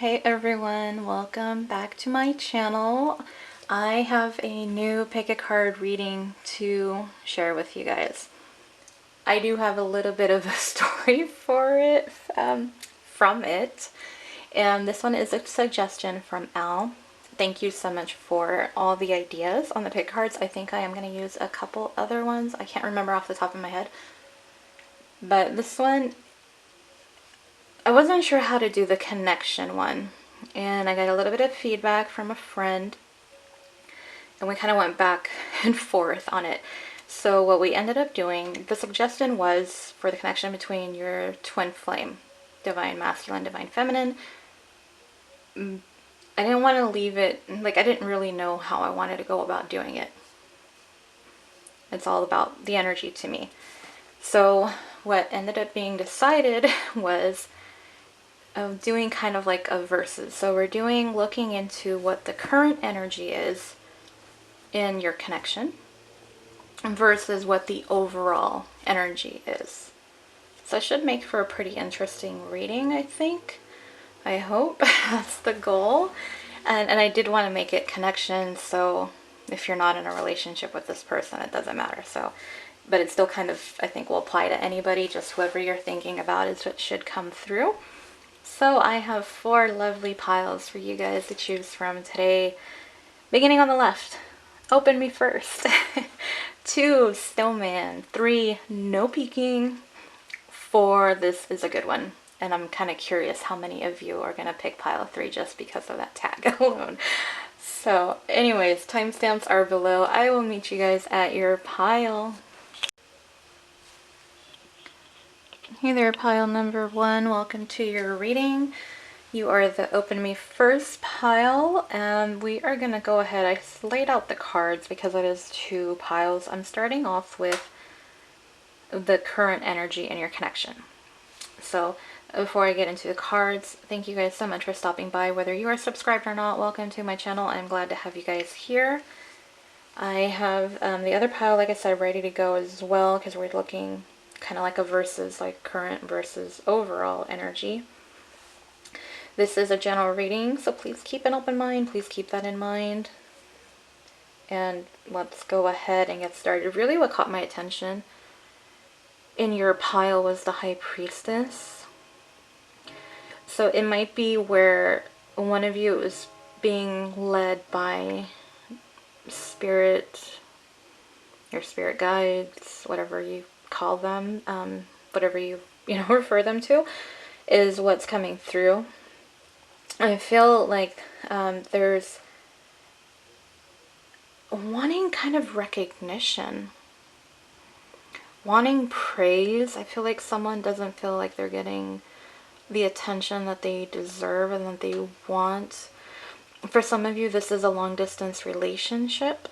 Hey everyone, welcome back to my channel. I have a new pick a card reading to share with you guys. I do have a little bit of a story for it, from it. And this one is a suggestion from Al. Thank you so much for all the ideas on the pick cards. I think I am going to use a couple other ones. I can't remember off the top of my head. But this one, I wasn't sure how to do the connection one. And I got a little bit of feedback from a friend. And we kind of went back and forth on it. So what we ended up doing, the suggestion was for the connection between your twin flame, divine masculine, divine feminine. I didn't want to leave it, like I didn't really know how I wanted to go about doing it. It's all about the energy to me. So what ended up being decided was doing kind of like a versus. So we're looking into what the current energy is in your connection versus what the overall energy is. So it should make for a pretty interesting reading, I think. I hope. That's the goal. And I did want to make it connection, so if you're not in a relationship with this person, it doesn't matter. So, but it still kind of, I think, will apply to anybody, just whoever you're thinking about is what should come through. So I have 4 lovely piles for you guys to choose from today. Beginning on the left, open me first. 2, Snowman. 3, no peeking. 4, this is a good one. And I'm kind of curious how many of you are going to pick pile 3 just because of that tag alone. So anyways, timestamps are below. I will meet you guys at your pile. Hey there, pile number 1. Welcome to your reading. You are the open me first pile, and we are going to go ahead. I laid out the cards because it is 2 piles. I'm starting off with the current energy in your connection. So before I get into the cards, thank you guys so much for stopping by. Whether you are subscribed or not, welcome to my channel. I'm glad to have you guys here. I have the other pile, like I said, ready to go as well, because we're looking kind of like a versus, like current versus overall energy. This is a general reading, so please keep an open mind. Please keep that in mind. And let's go ahead and get started. Really what caught my attention in your pile was the High Priestess. So it might be where one of you is being led by spirit, your spirit guides, whatever you call them, whatever you refer them to, is what's coming through. I feel like there's wanting kind of recognition, wanting praise. I feel like someone doesn't feel like they're getting the attention that they deserve and that they want. For some of you, this is a long distance relationship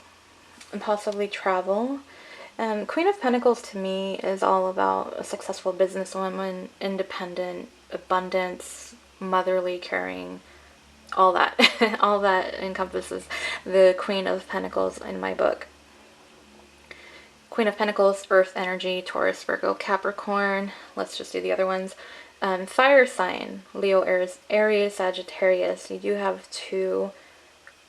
and possibly travel. Queen of Pentacles to me is all about a successful businesswoman, independent, abundance, motherly, caring, all that. All that encompasses the Queen of Pentacles in my book. Queen of Pentacles, Earth energy, Taurus, Virgo, Capricorn. Let's just do the other ones. Fire sign, Leo, Aries, Sagittarius. You do have 2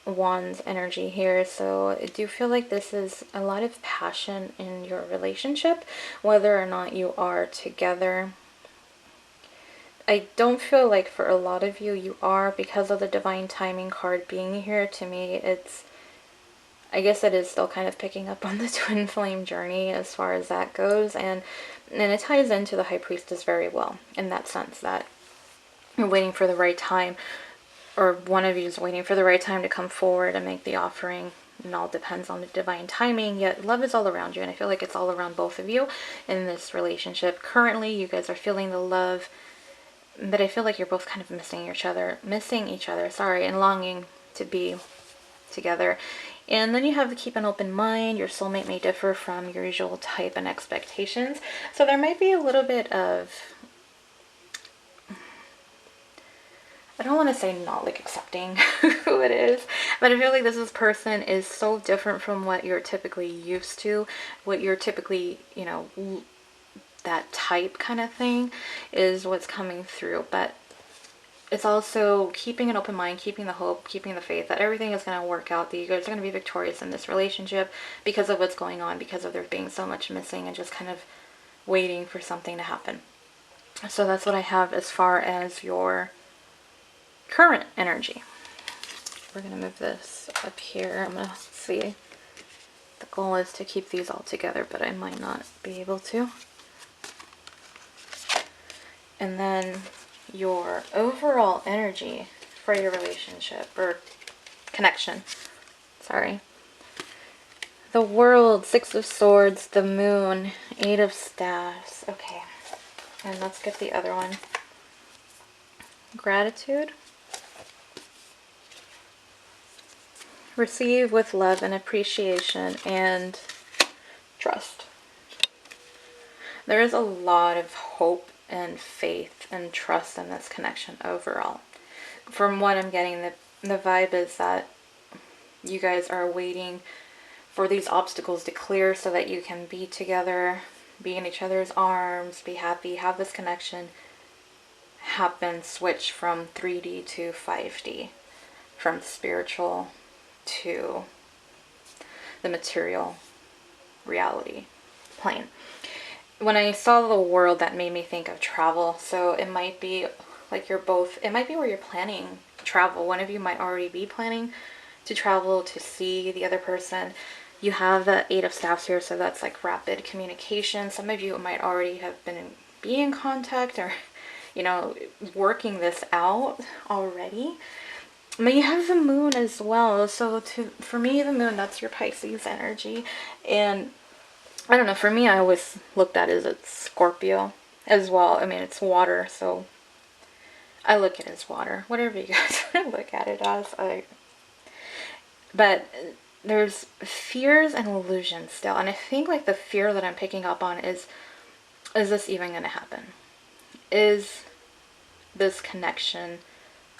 wands energy here, so I do feel like this is a lot of passion in your relationship, whether or not you are together. I don't feel like for a lot of you, you are, because of the divine timing card being here. To me, it's, I guess it is still kind of picking up on the twin flame journey as far as that goes, and it ties into the High Priestess very well in that sense that you're waiting for the right time, or one of you is waiting for the right time to come forward and make the offering. It all depends on the divine timing, yet love is all around you, and I feel like it's all around both of you in this relationship. Currently, you guys are feeling the love, but I feel like you're both kind of missing each other, and longing to be together. And then you have to keep an open mind. Your soulmate may differ from your usual type and expectations. So there might be a little bit of, I don't want to say not like accepting who it is, but I feel like this person is so different from what you're typically used to, what you're typically, that type kind of thing is what's coming through. But it's also keeping an open mind, keeping the hope, keeping the faith that everything is going to work out, that you guys are going to be victorious in this relationship because of what's going on, because of there being so much missing and just kind of waiting for something to happen. So that's what I have as far as your current energy. We're going to move this up here. I'm going to see. The goal is to keep these all together, but I might not be able to. And then your overall energy for your relationship or connection. Sorry. The World, Six of Swords, the Moon, Eight of Staffs. Okay. And let's get the other one. Gratitude. Receive with love and appreciation and trust. There is a lot of hope and faith and trust in this connection overall. From what I'm getting, the vibe is that you guys are waiting for these obstacles to clear so that you can be together, be in each other's arms, be happy, have this connection happen, switch from 3D to 5D, from spiritual to the material reality plane. When I saw the World, that made me think of travel. So it might be like it might be where you're planning travel. One of you might already be planning to travel to see the other person. You have the Eight of Staffs here, so that's like rapid communication. Some of you might already have be in contact or, you know, working this out already. But you have the Moon as well. So for me, the Moon, that's your Pisces energy. And I don't know, for me, I always looked at it as it's Scorpio as well. I mean, it's water, so I look at it as water. Whatever you guys look at it as. But there's fears and illusions still. And I think like the fear that I'm picking up on is this even going to happen? Is this connection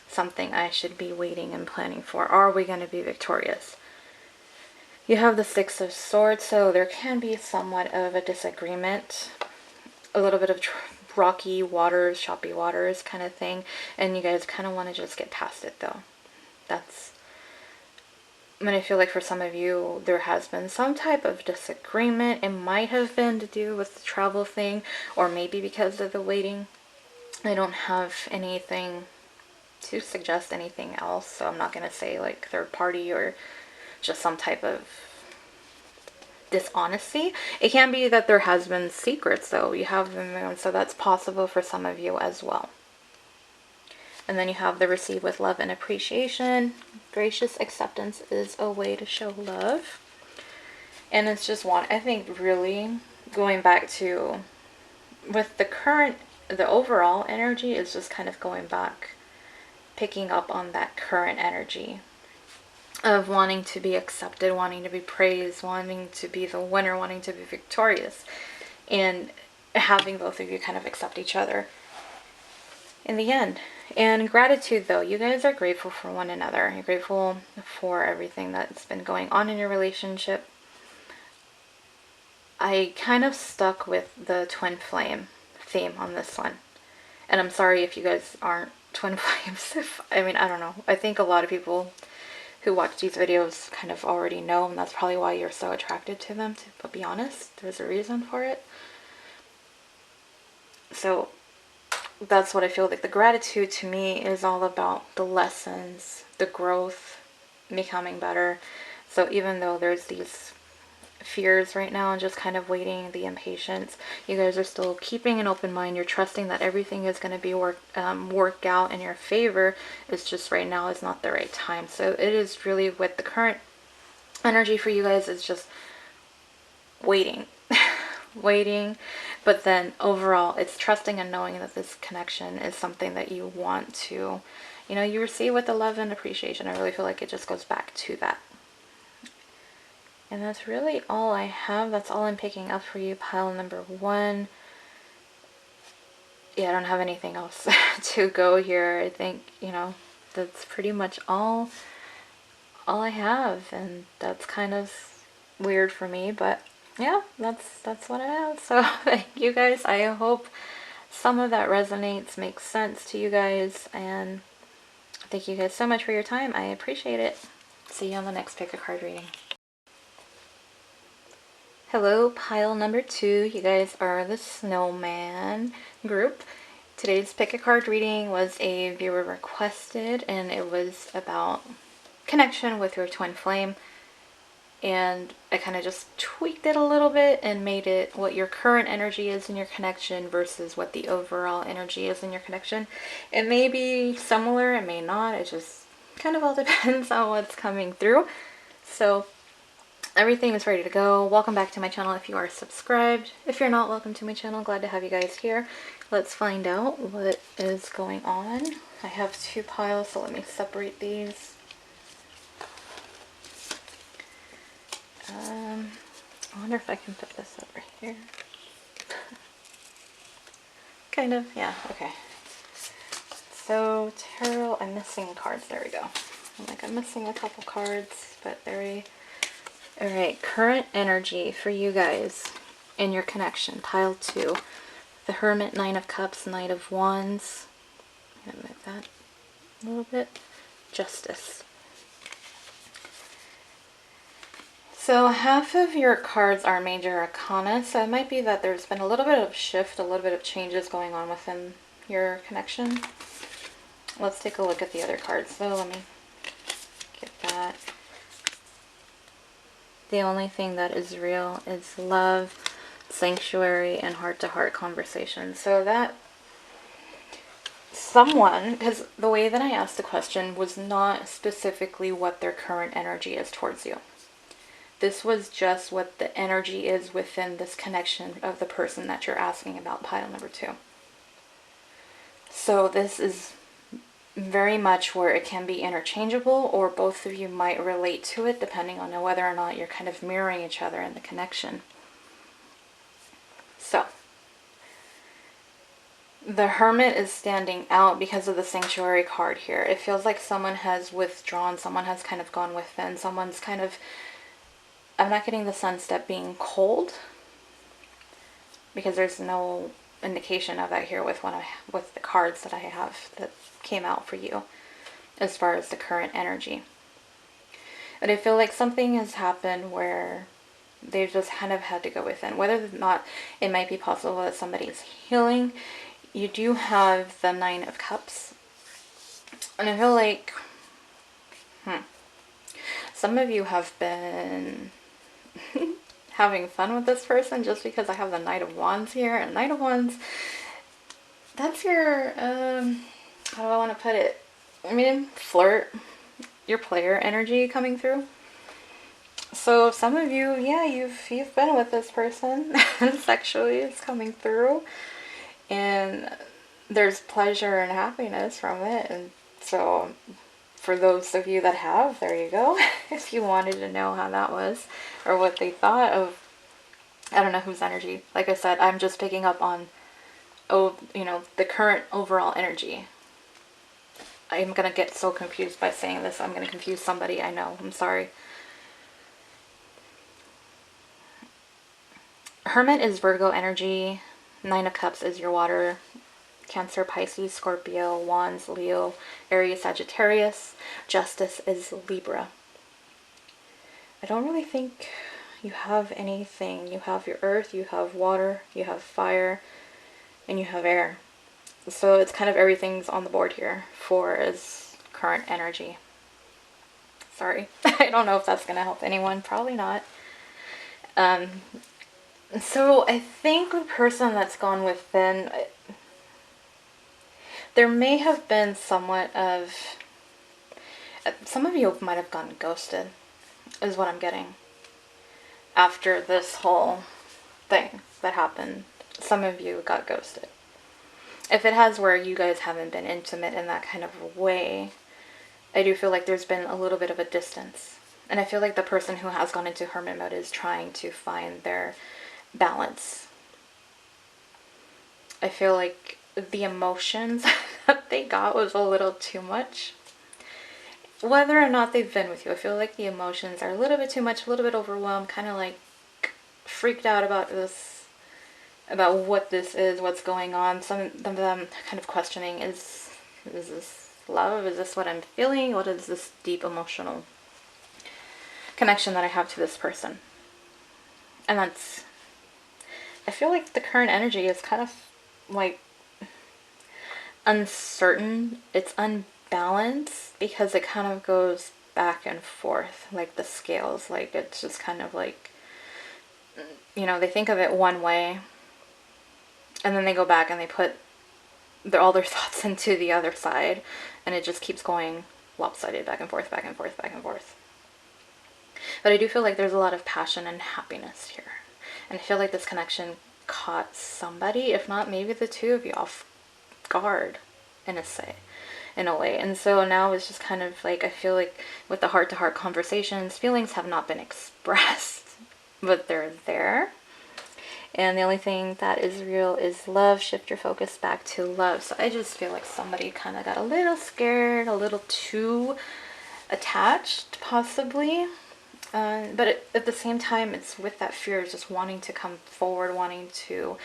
something I should be waiting and planning for? Are we going to be victorious? You have the Six of Swords, so there can be somewhat of a disagreement, a little bit of rocky waters, choppy waters kind of thing, and you guys kind of want to just get past it though. I mean, I feel like for some of you, there has been some type of disagreement. It might have been to do with the travel thing, or maybe because of the waiting. I don't have anything to suggest anything else, so I'm not going to say like third party or just some type of dishonesty. It can be that there has been secrets though. You have the Moon, so that's possible for some of you as well. And then you have the Receive with love and appreciation. Gracious acceptance is a way to show love. And it's just I think really going back to, with the overall energy is just kind of going back, picking up on that current energy of wanting to be accepted, wanting to be praised, wanting to be the winner, wanting to be victorious, and having both of you kind of accept each other in the end. And gratitude though, you guys are grateful for one another. You're grateful for everything that's been going on in your relationship. I kind of stuck with the twin flame theme on this one. And I'm sorry if you guys aren't twin flames. I mean, I don't know. I think a lot of people who watch these videos kind of already know, and that's probably why you're so attracted to them, to be honest. There's a reason for it. So that's what I feel like. The gratitude to me is all about the lessons, the growth, becoming better. So even though there's these fears right now and just kind of waiting, the impatience, you guys are still keeping an open mind. You're trusting that everything is going to be work out in your favor. It's just right now is not the right time. So it is really, with the current energy for you guys, is just waiting. Waiting. But then overall, it's trusting and knowing that this connection is something that you want to, you know, you receive with the love and appreciation. I really feel like it just goes back to that. And that's really all I have. That's all I'm picking up for you, pile number 1. Yeah, I don't have anything else to go here. I think, you know, that's pretty much all I have. And that's kind of weird for me, but yeah, that's what I have. So thank you guys. I hope some of that resonates, makes sense to you guys, and thank you guys so much for your time. I appreciate it. See you on the next pick a card reading. Hello, pile number 2. You guys are the Snowman group. Today's pick a card reading was a viewer requested, and it was about connection with your twin flame. And I kind of just tweaked it a little bit and made it what your current energy is in your connection versus what the overall energy is in your connection. It may be similar, it may not. It just kind of all depends on what's coming through. So everything is ready to go. Welcome back to my channel if you are subscribed. If you're not, welcome to my channel. Glad to have you guys here. Let's find out what is going on. I have 2 piles, so let me separate these. I wonder if I can put this over here. Kind of, yeah, okay. So, tarot, I'm missing cards. There we go. I'm missing a couple cards, but there we... Alright, current energy for you guys in your connection. Pile 2. The Hermit, 9 of Cups, Knight of Wands. I'm gonna move that a little bit. Justice. So half of your cards are major arcana, so it might be that there's been a little bit of shift, a little bit of changes going on within your connection. Let's take a look at the other cards. So let me get that. The only thing that is real is love, sanctuary, and heart-to-heart conversation. So that someone, because the way that I asked the question was not specifically what their current energy is towards you. This was just what the energy is within this connection of the person that you're asking about, pile number 2. So this is very much where it can be interchangeable, or both of you might relate to it depending on whether or not you're kind of mirroring each other in the connection. So the Hermit is standing out because of the Sanctuary card here. It feels like someone has withdrawn, someone has kind of gone within, someone's kind of... I'm not getting the sense that being cold, because there's no indication of that here with with the cards that I have that came out for you as far as the current energy. But I feel like something has happened where they've just kind of had to go within. Whether or not it might be possible that somebody's healing. You do have the 9 of Cups. And I feel like some of you have been having fun with this person just because I have the Knight of Wands here. And Knight of Wands, that's your, how do I want to put it? I mean, flirt, your player energy coming through. So some of you, yeah, you've been with this person and sexually it's coming through. And there's pleasure and happiness from it. And so for those of you that have, there you go. If you wanted to know how that was or what they thought of, I don't know whose energy. Like I said, I'm just picking up on, the current overall energy. I'm going to get so confused by saying this. I'm going to confuse somebody. I know. I'm sorry. Hermit is Virgo energy. 9 of Cups is your water. Cancer, Pisces, Scorpio, Wands, Leo, Aries, Sagittarius. Justice is Libra. I don't really think you have anything. You have your earth, you have water, you have fire, and you have air. So it's kind of everything's on the board here for as current energy. Sorry. I don't know if that's going to help anyone. Probably not. So I think the person that's gone within... There may have been somewhat of... Some of you might have gotten ghosted, is what I'm getting. After this whole thing that happened, some of you got ghosted. If it has where you guys haven't been intimate in that kind of a way, I do feel like there's been a little bit of a distance. And I feel like the person who has gone into hermit mode is trying to find their balance. I feel like the emotions that they got was a little too much. Whether or not they've been with you, I feel like the emotions are a little bit too much, a little bit overwhelmed, kind of like freaked out about this about what this is, what's going on. Some of them kind of questioning, is this love? Is this what I'm feeling? What is this deep emotional connection that I have to this person? And that's, I feel like the current energy is kind of like uncertain. It's unbalanced because it kind of goes back and forth, like the scales. Like it's just kind of like, you know, they think of it one way and then they go back and they put all their thoughts into the other side, and it just keeps going lopsided, back and forth, back and forth, back and forth. But I do feel like there's a lot of passion and happiness here. And I feel like this connection caught somebody, if not maybe the two of you, off guard, in a way. And so now it's just kind of like, I feel like with the heart-to-heart conversations, feelings have not been expressed, but they're there. And the only thing that is real is love. Shift your focus back to love. So I just feel like somebody kind of got a little scared, a little too attached, possibly. But at the same time, it's with that fear, just wanting to come forward, wanting to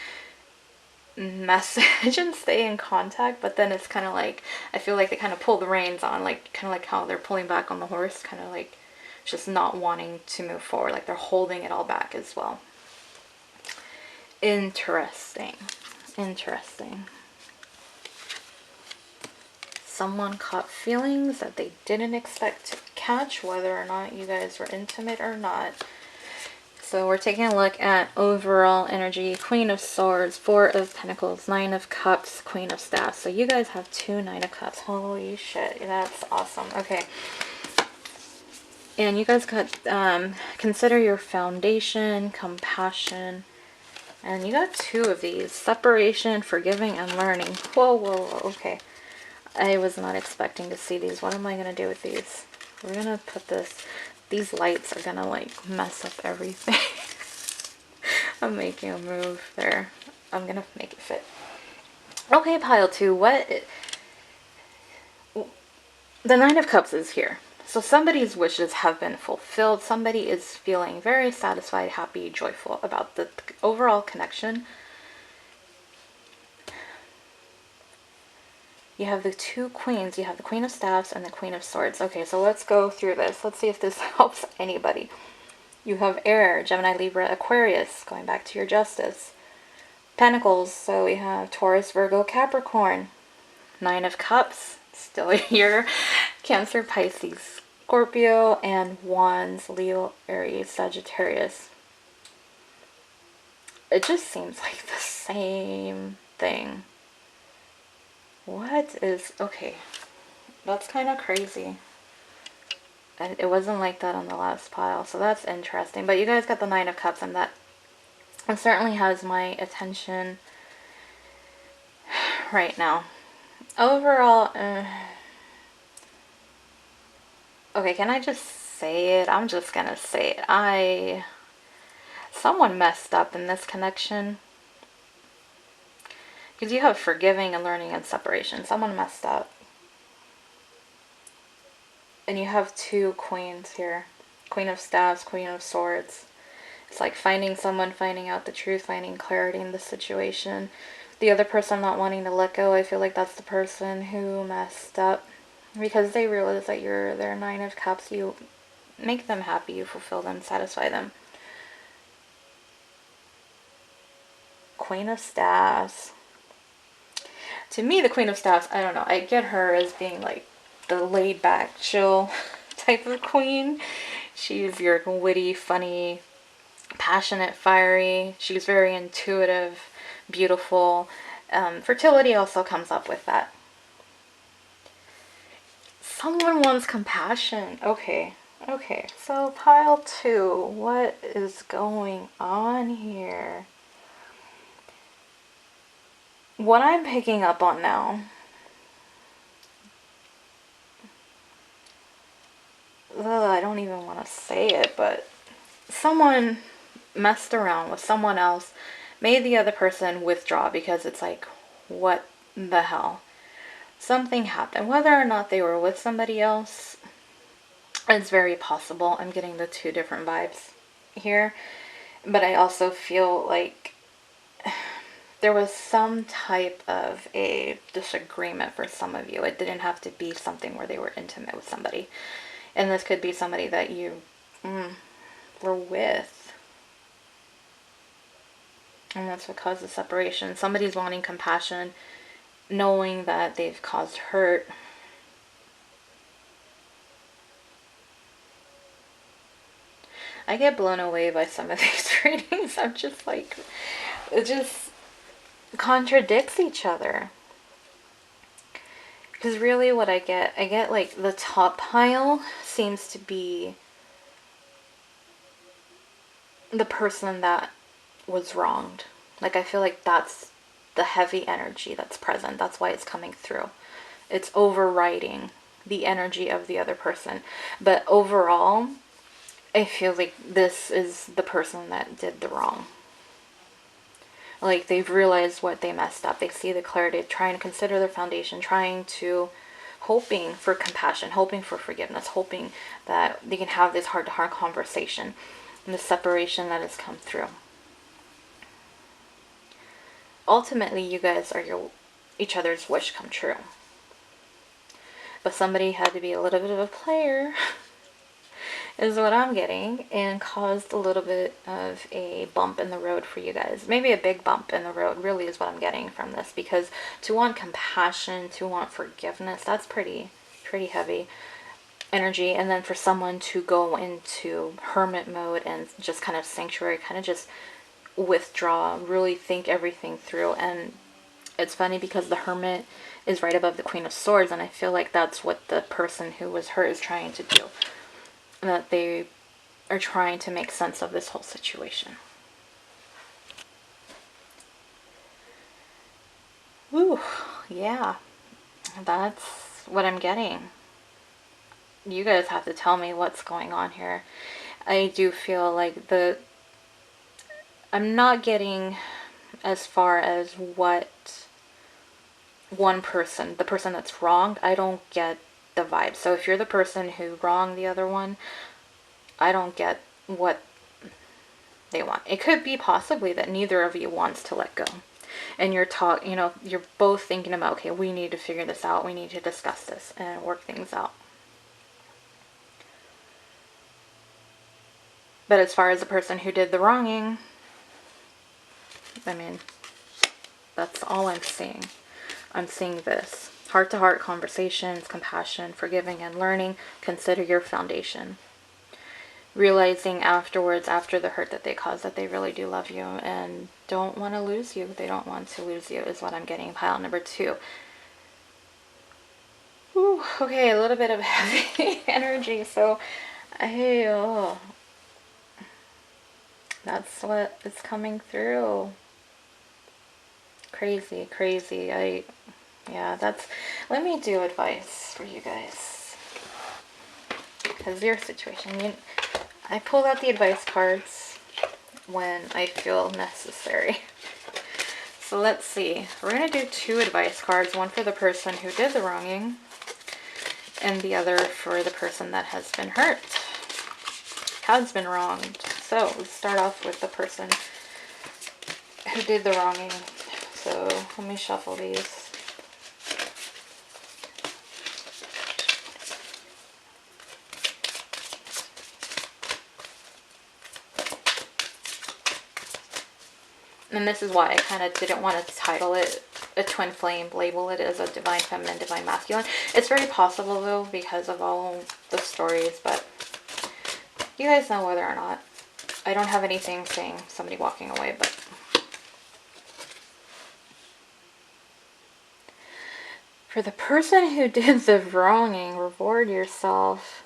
message and stay in contact. But then it's kind of like, I feel like they kind of pull the reins on, like kind of like how they're pulling back on the horse, kind of like just not wanting to move forward, like they're holding it all back as well. Interesting. Someone caught feelings that they didn't expect to catch, whether or not you guys were intimate or not. So we're taking a look at overall energy. Queen of Swords, Four of Pentacles, Nine of Cups, Queen of Staffs. So you guys have two Nine of Cups. Holy shit, that's awesome. Okay. And you guys got consider your foundation, compassion. And you got two of these. Separation, forgiving, and learning. Whoa. Okay. I was not expecting to see these. What am I going to do with these? We're going to put this... These lights are going to, like, mess up everything. I'm making a move there. I'm going to make it fit. Okay, pile two. What... The Nine of Cups is here. So somebody's wishes have been fulfilled. Somebody is feeling very satisfied, happy, joyful about the overall connection. You have the two queens. You have the Queen of Staffs and the Queen of Swords. Okay, so let's go through this. Let's see if this helps anybody. You have Air, Gemini, Libra, Aquarius, going back to your Justice. Pentacles, so we have Taurus, Virgo, Capricorn. Nine of Cups, still your Cancer, Pisces, Scorpio, and Wands, Leo, Aries, Sagittarius. It just seems like the same thing. What is... Okay, that's kind of crazy. And it wasn't like that on the last pile, so that's interesting. But you guys got the Nine of Cups, and that certainly has my attention right now. Overall, okay, can I just say it? I'm just gonna say it. Someone messed up in this connection. Because you have forgiving and learning and separation. Someone messed up. And you have two queens here. Queen of Staffs, Queen of Swords. It's like finding someone, finding out the truth, finding clarity in the situation. The other person not wanting to let go, I feel like that's the person who messed up. Because they realize that you're their Nine of Cups. You make them happy, you fulfill them, satisfy them. Queen of Staffs. To me, the Queen of Staffs, I don't know, I get her as being like the laid back, chill type of queen. She's your witty, funny, passionate, fiery. She's very intuitive, beautiful. Fertility also comes up with that. Someone wants compassion. Okay, so pile two, what is going on here? What I'm picking up on now, I don't even want to say it, but someone messed around with someone else, made the other person withdraw because it's like, what the hell? Something happened. Whether or not they were with somebody else, it's very possible. I'm getting the two different vibes here. But I also feel like there was some type of a disagreement for some of you. It didn't have to be something where they were intimate with somebody. And this could be somebody that you were with. And that's what caused the separation. Somebody's wanting compassion, knowing that they've caused hurt. I get blown away by some of these readings. I'm just like, it just contradicts each other. Because really what I get like the top pile seems to be the person that was wronged. Like, I feel like that's the heavy energy that's present. That's why it's coming through. It's overriding the energy of the other person. But overall, I feel like this is the person that did the wrong. Like, they've realized what they messed up. They see the clarity, trying to consider their foundation, hoping for compassion, hoping for forgiveness, hoping that they can have this heart-to-heart conversation and the separation that has come through. Ultimately, you guys are each other's wish come true. But somebody had to be a little bit of a player, is what I'm getting, and caused a little bit of a bump in the road for you guys. Maybe a big bump in the road really is what I'm getting from this, because to want compassion, to want forgiveness, that's pretty heavy energy. And then for someone to go into hermit mode and just kind of sanctuary, kind of just withdraw, really think everything through. And it's funny because the Hermit is right above the Queen of Swords, and I feel like that's what the person who was hurt is trying to do. That they are trying to make sense of this whole situation. Ooh, yeah. That's what I'm getting. You guys have to tell me what's going on here. I do feel like I'm not getting as far as what one person, the person that's wronged, I don't get the vibe. So if you're the person who wronged the other one, I don't get what they want. It could be possibly that neither of you wants to let go. And you're both thinking about, okay, we need to figure this out. We need to discuss this and work things out. But as far as the person who did the wronging, I mean, that's all I'm seeing. I'm seeing this. Heart-to-heart conversations, compassion, forgiving and learning. Consider your foundation. Realizing afterwards, after the hurt that they caused, that they really do love you and don't want to lose you. They don't want to lose you is what I'm getting. Pile number 2. Ooh, okay, a little bit of heavy energy. So, that's what is coming through. Crazy. Let me do advice for you guys. Because your situation, I pulled out the advice cards when I feel necessary. So let's see. We're going to do 2 advice cards. One for the person who did the wronging, and the other for the person that has been hurt, has been wronged. So let's start off with the person who did the wronging. So let me shuffle these. And this is why I kind of didn't want to title it a twin flame, label it as a divine feminine, divine masculine. It's very possible though, because of all the stories, but you guys know whether or not. I don't have anything saying somebody walking away, but for the person who did the wronging, reward yourself.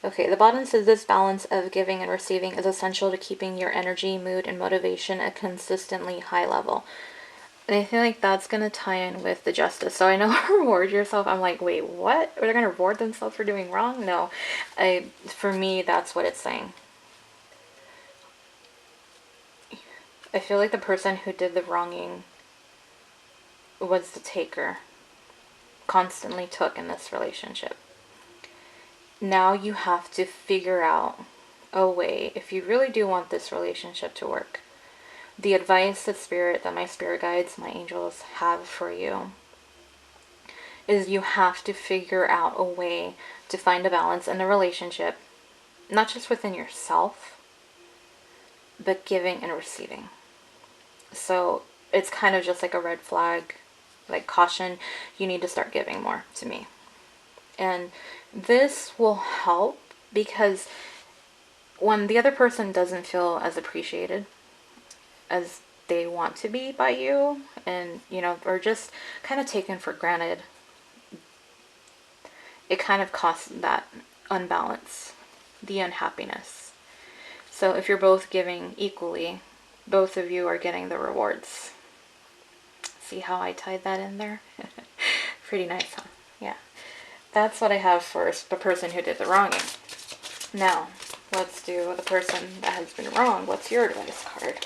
Okay, the bottom says this balance of giving and receiving is essential to keeping your energy, mood, and motivation at a consistently high level. And I feel like that's going to tie in with the justice. So I know reward yourself. I'm like, wait, what? Are they going to reward themselves for doing wrong? No. For me, that's what it's saying. I feel like the person who did the wronging was the taker. Constantly took in this relationship. Now you have to figure out, a way, if you really do want this relationship to work, the advice that my spirit guides, my angels have for you is you have to figure out a way to find a balance in a relationship, not just within yourself, but giving and receiving. So it's kind of just like a red flag, like caution, you need to start giving more to me. And this will help because when the other person doesn't feel as appreciated as they want to be by you, and or just kind of taken for granted, it kind of causes that unbalance, the unhappiness. So if you're both giving equally, both of you are getting the rewards. See how I tied that in there? Pretty nice, huh? Yeah. That's what I have for the person who did the wronging. Now, let's do the person that has been wrong. What's your advice card?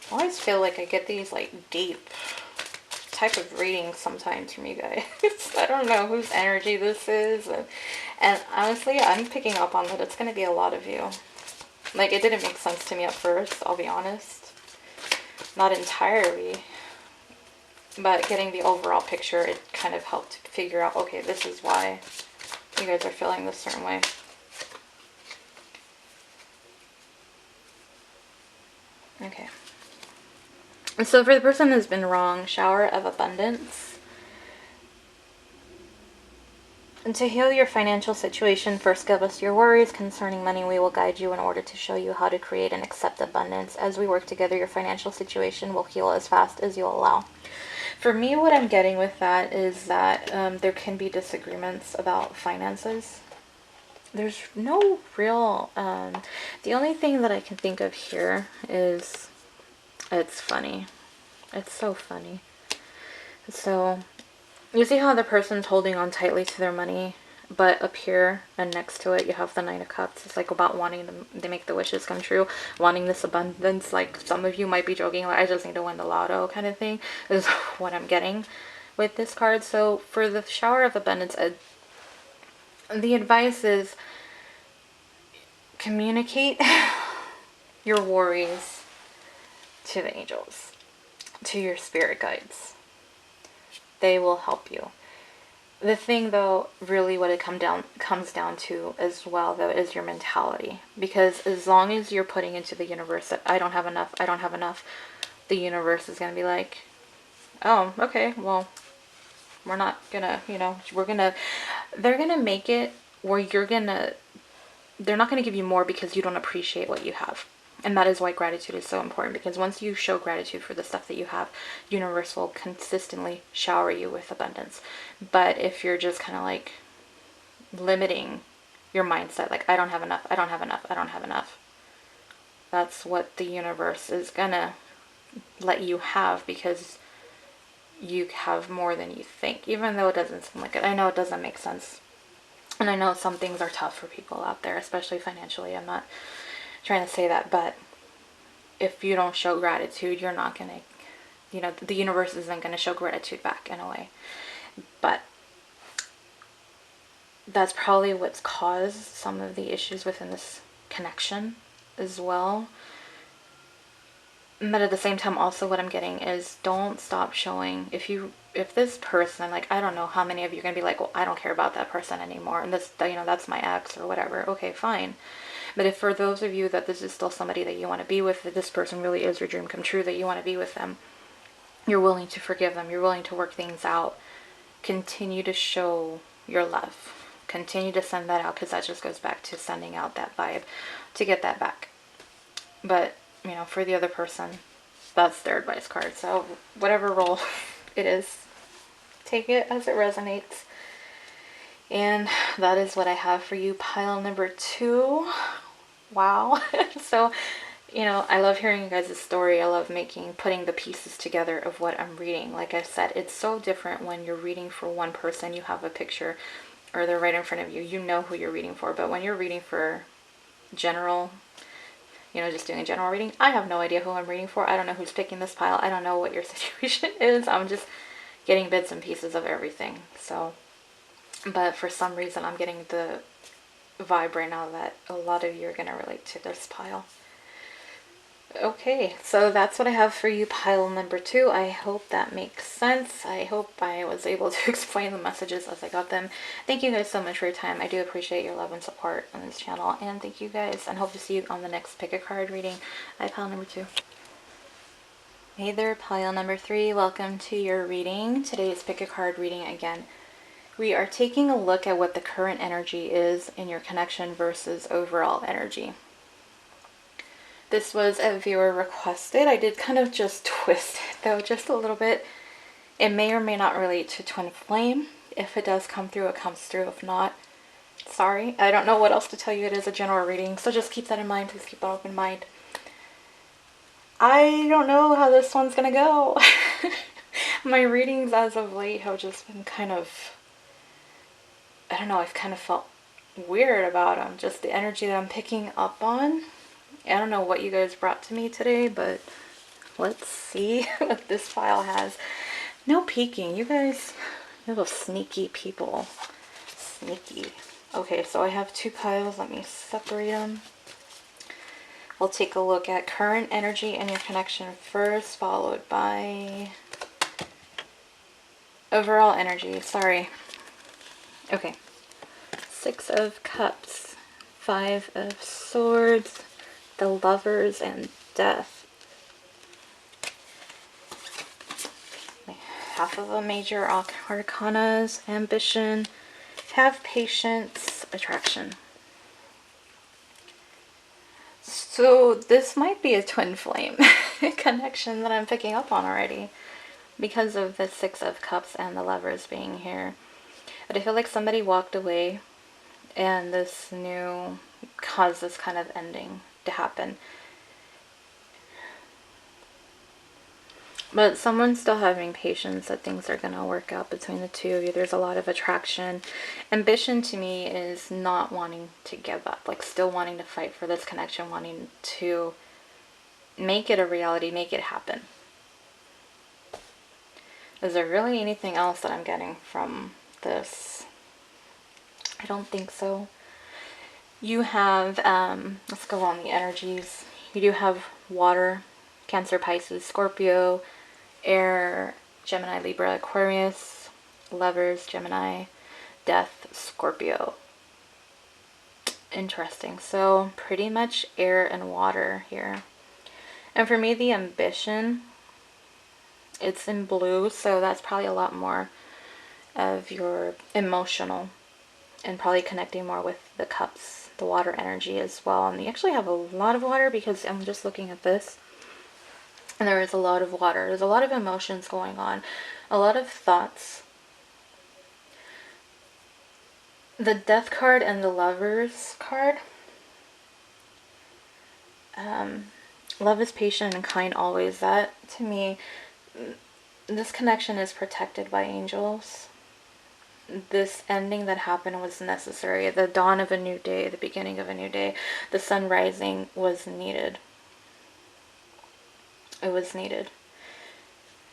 I always feel like I get these like deep type of readings sometimes from you guys. I don't know whose energy this is. And honestly, I'm picking up on that it's going to be a lot of you. Like, it didn't make sense to me at first, I'll be honest. Not entirely. But getting the overall picture, it kind of helped figure out, okay, this is why you guys are feeling this certain way. Okay. So for the person who's been wrong, shower of abundance. And to heal your financial situation, first give us your worries concerning money. We will guide you in order to show you how to create and accept abundance. As we work together, your financial situation will heal as fast as you allow. For me, what I'm getting with that is that there can be disagreements about finances. There's no real... the only thing that I can think of here is... it's funny. It's so funny. So, you see how the person's holding on tightly to their money, but up here and next to it you have the Nine of Cups. It's like about wanting them to make the wishes come true, wanting this abundance. Like some of you might be joking, like, I just need to win the lotto kind of thing, is what I'm getting with this card. So for the shower of abundance, the advice is communicate your worries to the angels, to your spirit guides. They will help you. The thing, though, really what it comes down to as well, though, is your mentality. Because as long as you're putting into the universe that I don't have enough, I don't have enough, the universe is going to be like, oh, okay, well, we're not going to, they're going to make it where they're not going to give you more because you don't appreciate what you have. And that is why gratitude is so important, because once you show gratitude for the stuff that you have, universe will consistently shower you with abundance. But if you're just kind of like limiting your mindset, like I don't have enough, I don't have enough, I don't have enough, that's what the universe is gonna let you have, because you have more than you think, even though it doesn't seem like it. I know it doesn't make sense. And I know some things are tough for people out there, especially financially. I'm not trying to say that, but if you don't show gratitude, you're not going to, the universe isn't going to show gratitude back in a way. But that's probably what's caused some of the issues within this connection as well. But at the same time, also what I'm getting is don't stop showing. If this person, like, I don't know how many of you are going to be like, well, I don't care about that person anymore, and this, that's my ex or whatever. Okay, fine. But if for those of you that this is still somebody that you want to be with, that this person really is your dream come true, that you want to be with them, you're willing to forgive them, you're willing to work things out, continue to show your love. Continue to send that out, because that just goes back to sending out that vibe to get that back. But, for the other person, that's their advice card. So whatever role it is, take it as it resonates. And that is what I have for you, pile number 2. Wow. So, I love hearing you guys' story. I love putting the pieces together of what I'm reading. Like I said, it's so different when you're reading for one person, you have a picture, or they're right in front of you, you know who you're reading for. But when you're reading for general, you know, just doing a general reading. I have no idea who I'm reading for. I don't know who's picking this pile. I don't know what your situation is. I'm just getting bits and pieces of everything. So, but for some reason I'm getting the vibe right now that a lot of you are going to relate to this pile. Okay, so that's what I have for you, pile number 2. I hope that makes sense. I hope I was able to explain the messages as I got them. Thank you guys so much for your time. I do appreciate your love and support on this channel. And thank you guys, and hope to see you on the next pick a card reading. Bye, pile number 2. Hey there, pile number 3. Welcome to your reading. Today's pick a card reading again. We are taking a look at what the current energy is in your connection versus overall energy. This was a viewer requested. I did kind of just twist it though, just a little bit. It may or may not relate to twin flame. If it does come through, it comes through. If not, sorry. I don't know what else to tell you. It is a general reading, so just keep that in mind. Please keep that open mind. I don't know how this one's gonna go. My readings as of late have just been kind of, I don't know, I've kind of felt weird about them. Just the energy that I'm picking up on. I don't know what you guys brought to me today, but let's see what this file has. No peeking. You guys, little sneaky people. Sneaky. Okay, so I have 2 piles. Let me separate them. We'll take a look at current energy and your connection first, followed by overall energy. Sorry. Okay. 6 of Cups, 5 of Swords, the Lovers, and Death. Half of a major arcanas, ambition, have patience, attraction. So this might be a twin flame connection that I'm picking up on already because of the 6 of Cups and the Lovers being here. But I feel like somebody walked away and this new caused this kind of ending to happen. But someone's still having patience that things are going to work out between the two of you. There's a lot of attraction. Ambition to me is not wanting to give up. Like still wanting to fight for this connection. Wanting to make it a reality. Make it happen. Is there really anything else that I'm getting from this? I don't think so. You have, let's go on the energies. You do have water, Cancer, Pisces, Scorpio, air, Gemini, Libra, Aquarius, Lovers, Gemini, Death, Scorpio. Interesting. So pretty much air and water here. And for me, the ambition, it's in blue, so that's probably a lot more of your emotional and probably connecting more with the cups, the water energy as well. And you actually have a lot of water because I'm just looking at this. And there is a lot of water. There's a lot of emotions going on. A lot of thoughts. The Death card and the Lovers card. Love is patient and kind always. That, to me, this connection is protected by angels. This ending that happened was necessary. The dawn of a new day, the beginning of a new day, the sun rising was needed. It was needed.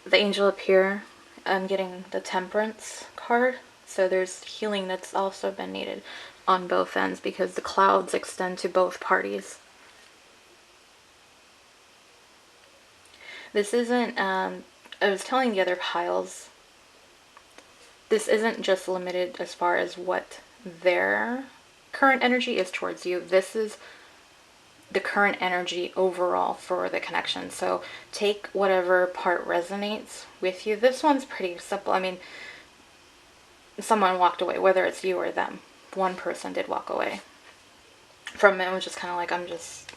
The angel up here, I'm getting the Temperance card. So there's healing that's also been needed on both ends because the clouds extend to both parties. This isn't, I was telling the other piles, this isn't just limited as far as what their current energy is towards you. This is the current energy overall for the connection. So take whatever part resonates with you. This one's pretty simple. I mean, someone walked away, whether it's you or them. One person did walk away from it. It was just kind of like, I'm just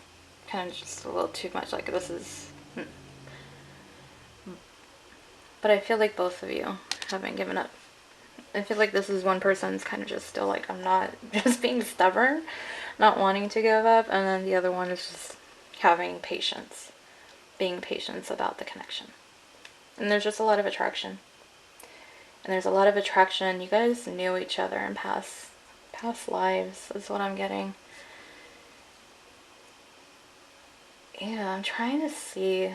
kind of just a little too much. Like this is, but I feel like both of you haven't given up. I feel like this is one person's kind of just still like, I'm not, just being stubborn, not wanting to give up. And then the other one is just having patience, being patient about the connection. And there's just a lot of attraction. And there's a lot of attraction. You guys knew each other in past lives is what I'm getting. Yeah, I'm trying to see.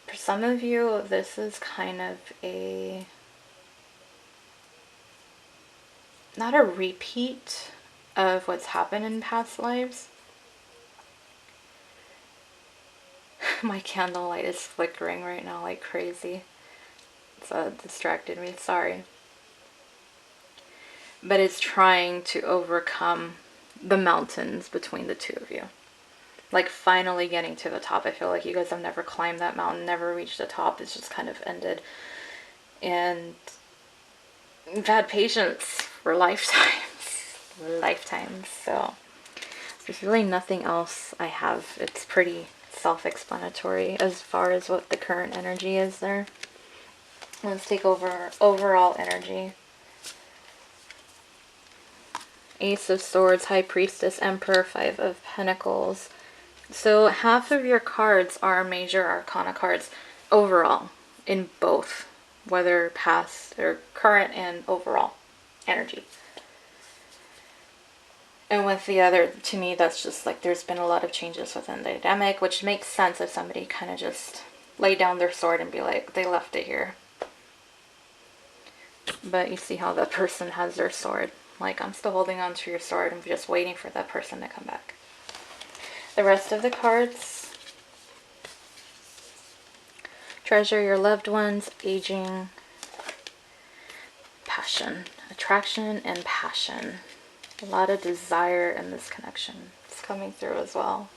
For some of you, this is kind of a, not a repeat of what's happened in past lives. My candlelight is flickering right now like crazy. It's distracted me, sorry. But it's trying to overcome the mountains between the two of you. Like finally getting to the top. I feel like you guys have never climbed that mountain, never reached the top. It's just kind of ended. And you've had patience for lifetimes. Lifetimes. So there's really nothing else I have. It's pretty self-explanatory as far as what the current energy is there. Let's take over overall energy. Ace of Swords, High Priestess, Emperor, Five of Pentacles. So half of your cards are major arcana cards overall in both, whether past or current and overall energy. And with the other, to me, that's just like there's been a lot of changes within the dynamic, which makes sense if somebody kind of just lay down their sword and be like, they left it here. But you see how that person has their sword. Like, I'm still holding on to your sword. I'm just waiting for that person to come back. The rest of the cards. Treasure your loved ones, aging, passion, attraction, and passion. A lot of desire in this connection. It's coming through as well.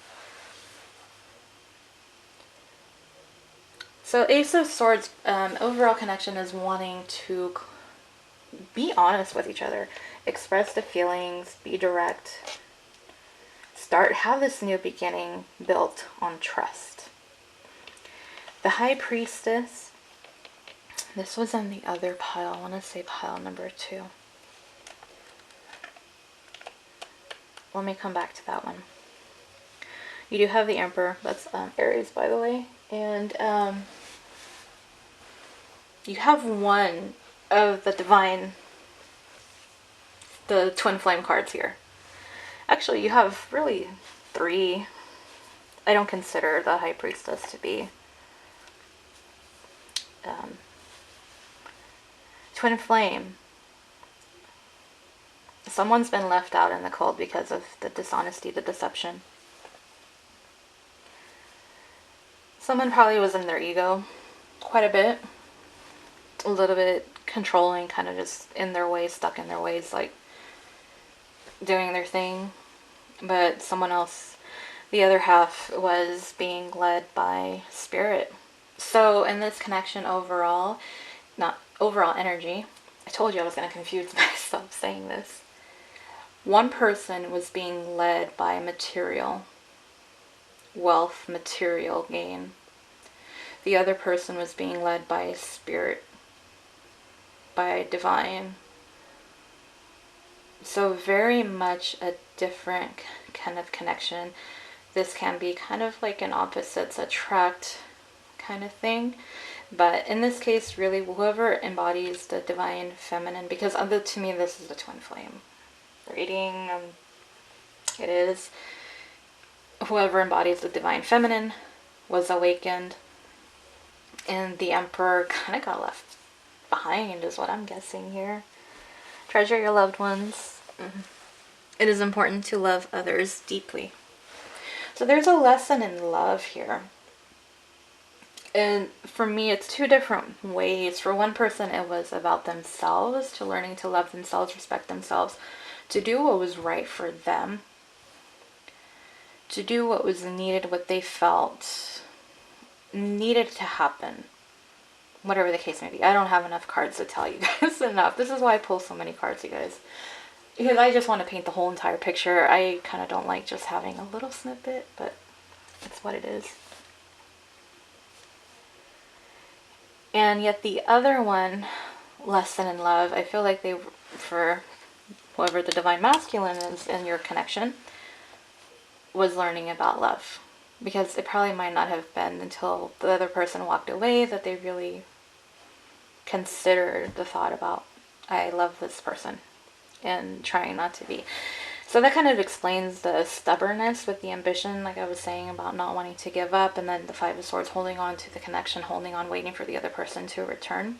So Ace of Swords, overall connection is wanting to be honest with each other. Express the feelings, be direct. Have this new beginning built on trust. The High Priestess, this was in the other pile. I want to say pile number 2. Let me come back to that one. You do have the Emperor. That's Aries, by the way. And you have one of the divine, the twin flame cards here. Actually, you have really 3. I don't consider the High Priestess to be twin flame. Someone's been left out in the cold because of the dishonesty, the deception. Someone probably was in their ego quite a bit. A little bit controlling, kind of just in their ways, stuck in their ways, like doing their thing. But someone else, the other half, was being led by spirit. So in this connection overall, not overall energy, I told you I was going to confuse myself saying this. One person was being led by material wealth, material gain. The other person was being led by spirit, by divine. So very much a different kind of connection. This can be kind of like an opposites attract kind of thing. But in this case, really, whoever embodies the divine feminine, because to me, this is the twin flame reading. It is. Whoever embodies the divine feminine was awakened. And the Emperor kind of got left behind, is what I'm guessing here. Treasure your loved ones. It is important to love others deeply. So there's a lesson in love here. And for me, it's 2 different ways. For one person, it was about themselves, to learning to love themselves, respect themselves, to do what was right for them, to do what was needed, what they felt needed to happen, whatever the case may be. I don't have enough cards to tell you guys enough. This is why I pull so many cards, you guys. Because I just want to paint the whole entire picture. I kind of don't like just having a little snippet, but it's what it is. And yet the other one, lesson in love, I feel like for whoever the divine masculine is in your connection, was learning about love. Because it probably might not have been until the other person walked away that they really considered the thought about, I love this person, and trying not to be. So that kind of explains the stubbornness with the ambition, like I was saying about not wanting to give up, and then the Five of Swords, holding on to the connection, holding on, waiting for the other person to return.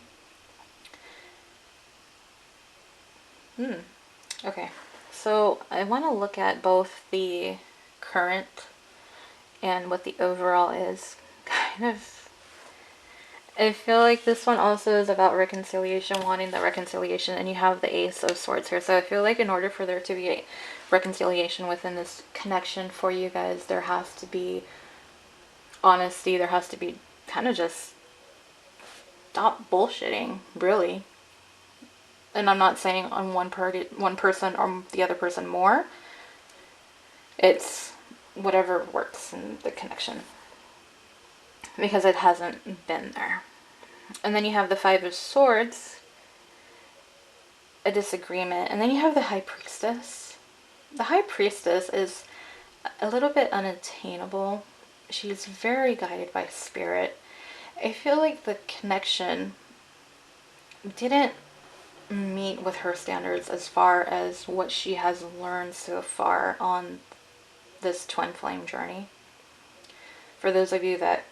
Okay, so I want to look at both the current and what the overall is. Kind of, I feel like this one also is about reconciliation, wanting the reconciliation, and you have the Ace of Swords here. So I feel like in order for there to be a reconciliation within this connection for you guys, there has to be honesty, there has to be kind of just stop bullshitting, really. And I'm not saying on one person or the other person more. It's whatever works in the connection, because it hasn't been there. And then you have the Five of Swords, a disagreement, and then you have the High Priestess. The High Priestess is a little bit unattainable. She's very guided by spirit. I feel like the connection didn't meet with her standards as far as what she has learned so far on this twin flame journey. For those of you that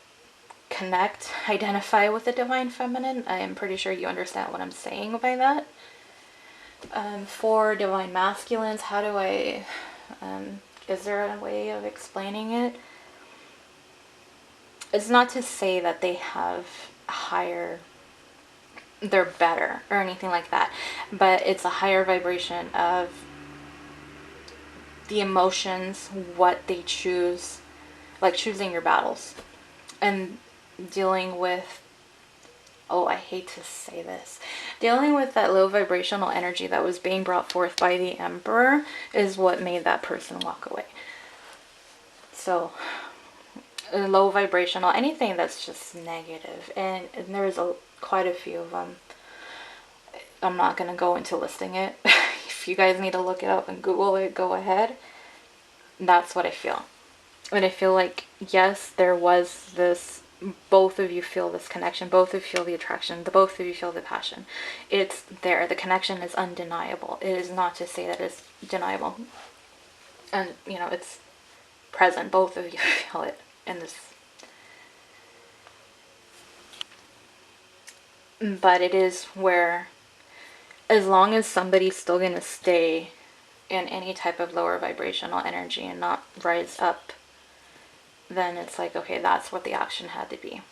connect, identify with the divine feminine, I am pretty sure you understand what I'm saying by that. For divine masculines, how do I, is there a way of explaining it? It's not to say that they have higher, they're better or anything like that, but it's a higher vibration of the emotions, what they choose, like choosing your battles and dealing with, oh, I hate to say this, dealing with that low vibrational energy that was being brought forth by the Emperor is what made that person walk away. So low vibrational, anything that's just negative, and there's quite a few of them. I'm not going to go into listing it. If you guys need to look it up and Google it, go ahead. That's what I feel. And I feel like, yes, there was this, both of you feel this connection, both of you feel the attraction, both of you feel the passion. It's there. The connection is undeniable. It is not to say that it's deniable. And, you know, it's present. Both of you feel it in this. But it is where, as long as somebody's still going to stay in any type of lower vibrational energy and not rise up, then it's like, okay, that's what the action had to be.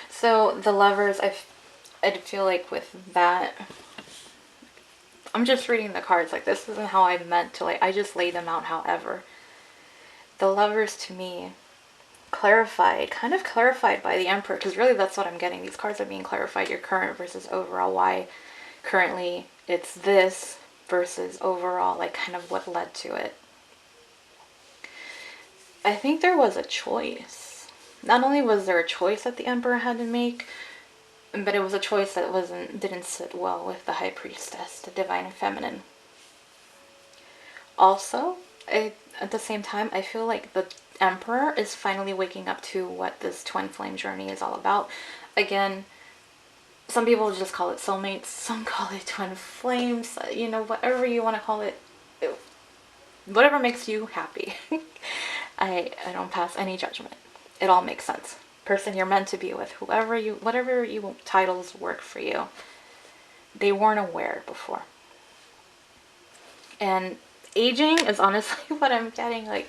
So the Lovers, I feel like with that, I'm just reading the cards, like this isn't how I meant to, like I just laid them out. However, the Lovers to me kind of clarified by the Emperor, because really that's what I'm getting. These cards are being clarified, your current versus overall, why currently it's this versus overall, like kind of what led to it. I think there was a choice. Not only was there a choice that the Emperor had to make, but it was a choice that didn't sit well with the High Priestess, the Divine Feminine. Also, at the same time, I feel like the Emperor is finally waking up to what this twin flame journey is all about. Again, some people just call it soulmates, some call it twin flames, you know, whatever you want to call it, whatever makes you happy. I don't pass any judgment. It all makes sense. Person you're meant to be with, whatever you titles work for you. They weren't aware before. And aging is honestly what I'm getting. Like,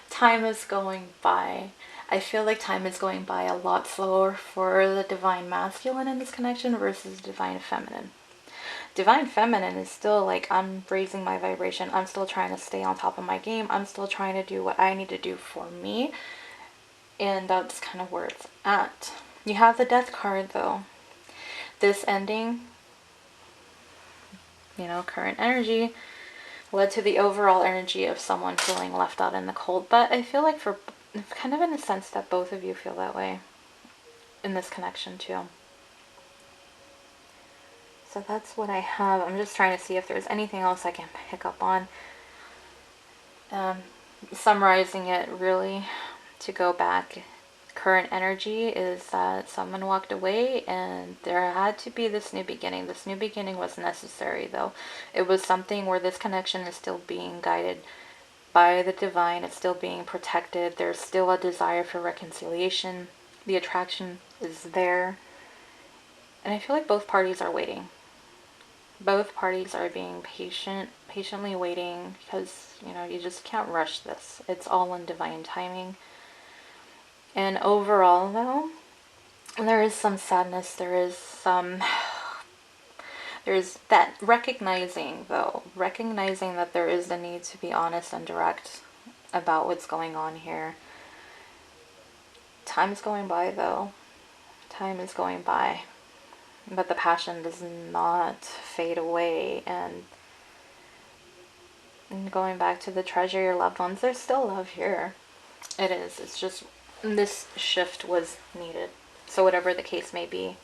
time is going by. I feel like time is going by a lot slower for the divine masculine in this connection versus divine feminine. Divine feminine is still like, I'm raising my vibration. I'm still trying to stay on top of my game. I'm still trying to do what I need to do for me. And that's kind of where it's at. You have the Death card though. This ending, you know, current energy, led to the overall energy of someone feeling left out in the cold. But I feel like for kind of in a sense that both of you feel that way in this connection too. So that's what I have. I'm just trying to see if there's anything else I can pick up on. Summarizing it really, to go back current energy is that someone walked away and there had to be this new beginning. This new beginning was necessary, though. It was something where this connection is still being guided by the divine. It's still being protected. There's still a desire for reconciliation. The attraction is there. And I feel like both parties are waiting. Both parties are being patiently waiting, because, you know, you just can't rush this. It's all in divine timing. And overall, though, there is some sadness. There's that recognizing that there is the need to be honest and direct about what's going on here. Time's going by, though. Time is going by. But the passion does not fade away. And going back to the treasure your loved ones, there's still love here. It is. It's just this shift was needed. So whatever the case may be.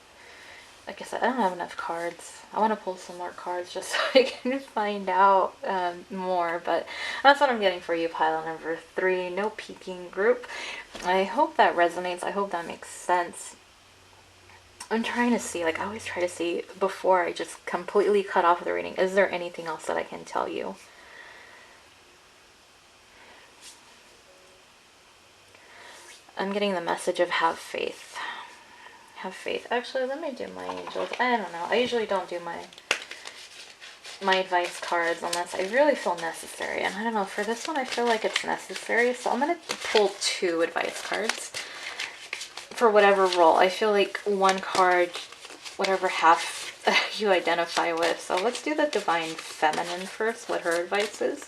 Like I said, I don't have enough cards. I want to pull some more cards just so I can find out more. But that's what I'm getting for you, pile number 3. No peeking group. I hope that resonates. I hope that makes sense. I'm trying to see, like I always try to see before I just completely cut off the reading. Is there anything else that I can tell you? I'm getting the message of have faith. Have faith. Actually, let me do my angels. I don't know. I usually don't do my advice cards unless I really feel necessary. And I don't know, for this one I feel like it's necessary. So I'm going to pull 2 advice cards for whatever role. I feel like one card, whatever half you identify with. So let's do the Divine Feminine first, what her advice is.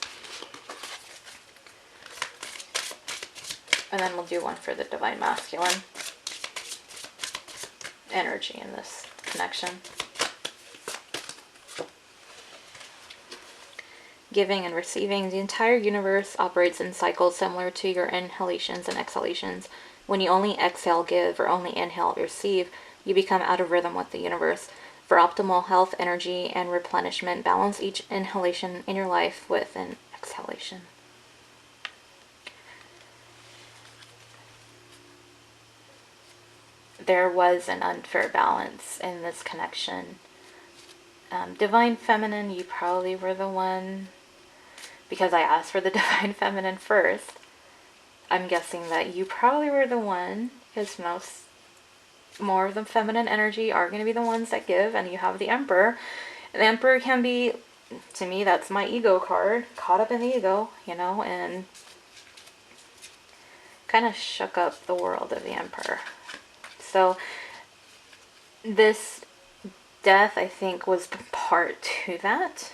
And then we'll do one for the Divine Masculine. Energy in this connection. Giving and receiving. The entire universe operates in cycles similar to your inhalations and exhalations. When you only exhale, give, or only inhale, receive, you become out of rhythm with the universe. For optimal health, energy, and replenishment, balance each inhalation in your life with an exhalation. There was an unfair balance in this connection. Divine Feminine, you probably were the one, because I asked for the Divine Feminine first. I'm guessing that you probably were the one, because more of the feminine energy are going to be the ones that give, and you have the Emperor. The Emperor can be, to me, that's my ego card, caught up in the ego, you know, and kind of shook up the world of the Emperor. So this death, I think, was part to that.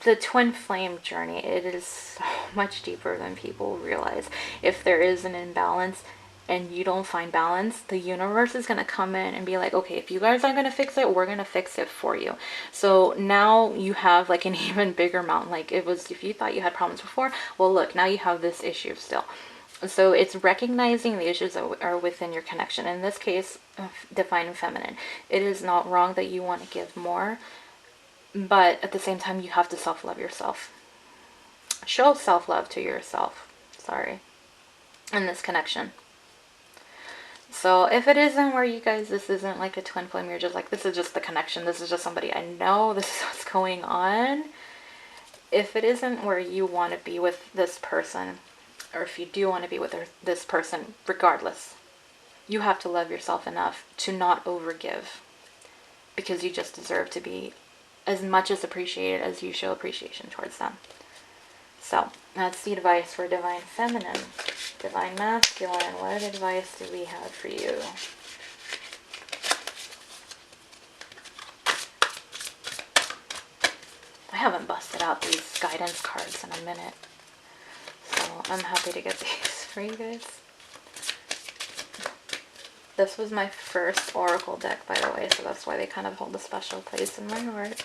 The twin flame journey, it is so much deeper than people realize. If there is an imbalance and you don't find balance, the universe is going to come in and be like, okay, if you guys aren't going to fix it, we're going to fix it for you. So now you have like an even bigger mountain. Like it was, if you thought you had problems before, well, look, now you have this issue still. So it's recognizing the issues that are within your connection. In this case, Divine Feminine. It is not wrong that you want to give more, but at the same time, you have to self-love yourself. Show self-love to yourself. Sorry. In this connection. So if it isn't where you guys, this isn't like a twin flame, you're just like, this is just the connection. This is just somebody I know. This is what's going on. If it isn't where you want to be with this person, or if you do want to be with this person, regardless, you have to love yourself enough to not overgive, because you just deserve to be as much as appreciated as you show appreciation towards them. So that's the advice for Divine Feminine. Divine Masculine, what advice do we have for you? I haven't busted out these guidance cards in a minute, so I'm happy to get these for you guys. This was my first Oracle deck, by the way, so that's why they kind of hold a special place in my heart.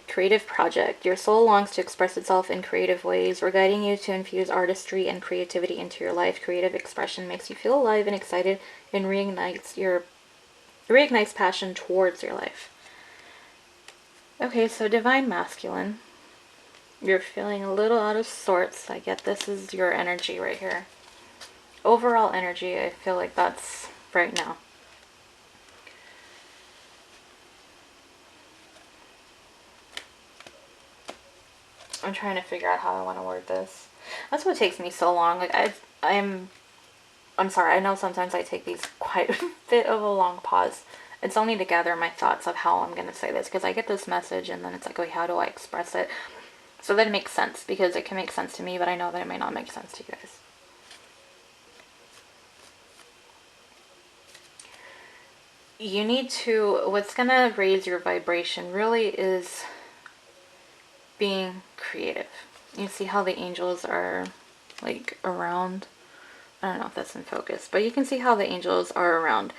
Creative project. Your soul longs to express itself in creative ways. We're guiding you to infuse artistry and creativity into your life. Creative expression makes you feel alive and excited and reignites your reignites passion towards your life. Okay, so Divine Masculine. You're feeling a little out of sorts. I get this is your energy right here. Overall energy, I feel like that's right now. I'm trying to figure out how I want to word this. That's what takes me so long. Like I'm sorry. I know sometimes I take these quite a bit of a long pause. It's only to gather my thoughts of how I'm going to say this, because I get this message and then it's like, okay, how do I express it? So that it makes sense, because it can make sense to me, but I know that it may not make sense to you guys. You need to, what's going to raise your vibration really is being creative. You see how the angels are like around. I don't know if that's in focus, but you can see how the angels are around.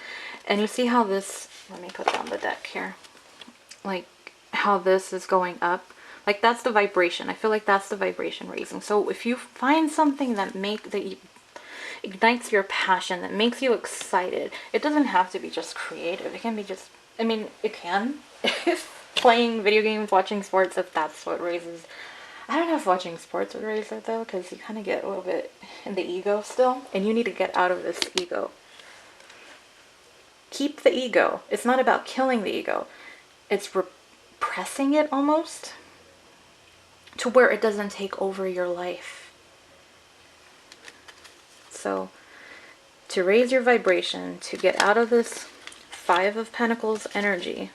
And you see how this, let me put down the deck here, like how this is going up. Like that's the vibration. I feel like that's the vibration raising. So if you find something that ignites your passion, that makes you excited, it doesn't have to be just creative. It can be just, I mean, it can. Playing video games, watching sports, if that's what raises. I don't know if watching sports would raise it though, because you kind of get a little bit in the ego still, and you need to get out of this ego. Keep the ego. It's not about killing the ego. It's repressing it almost to where it doesn't take over your life. So to raise your vibration, to get out of this Five of Pentacles energy,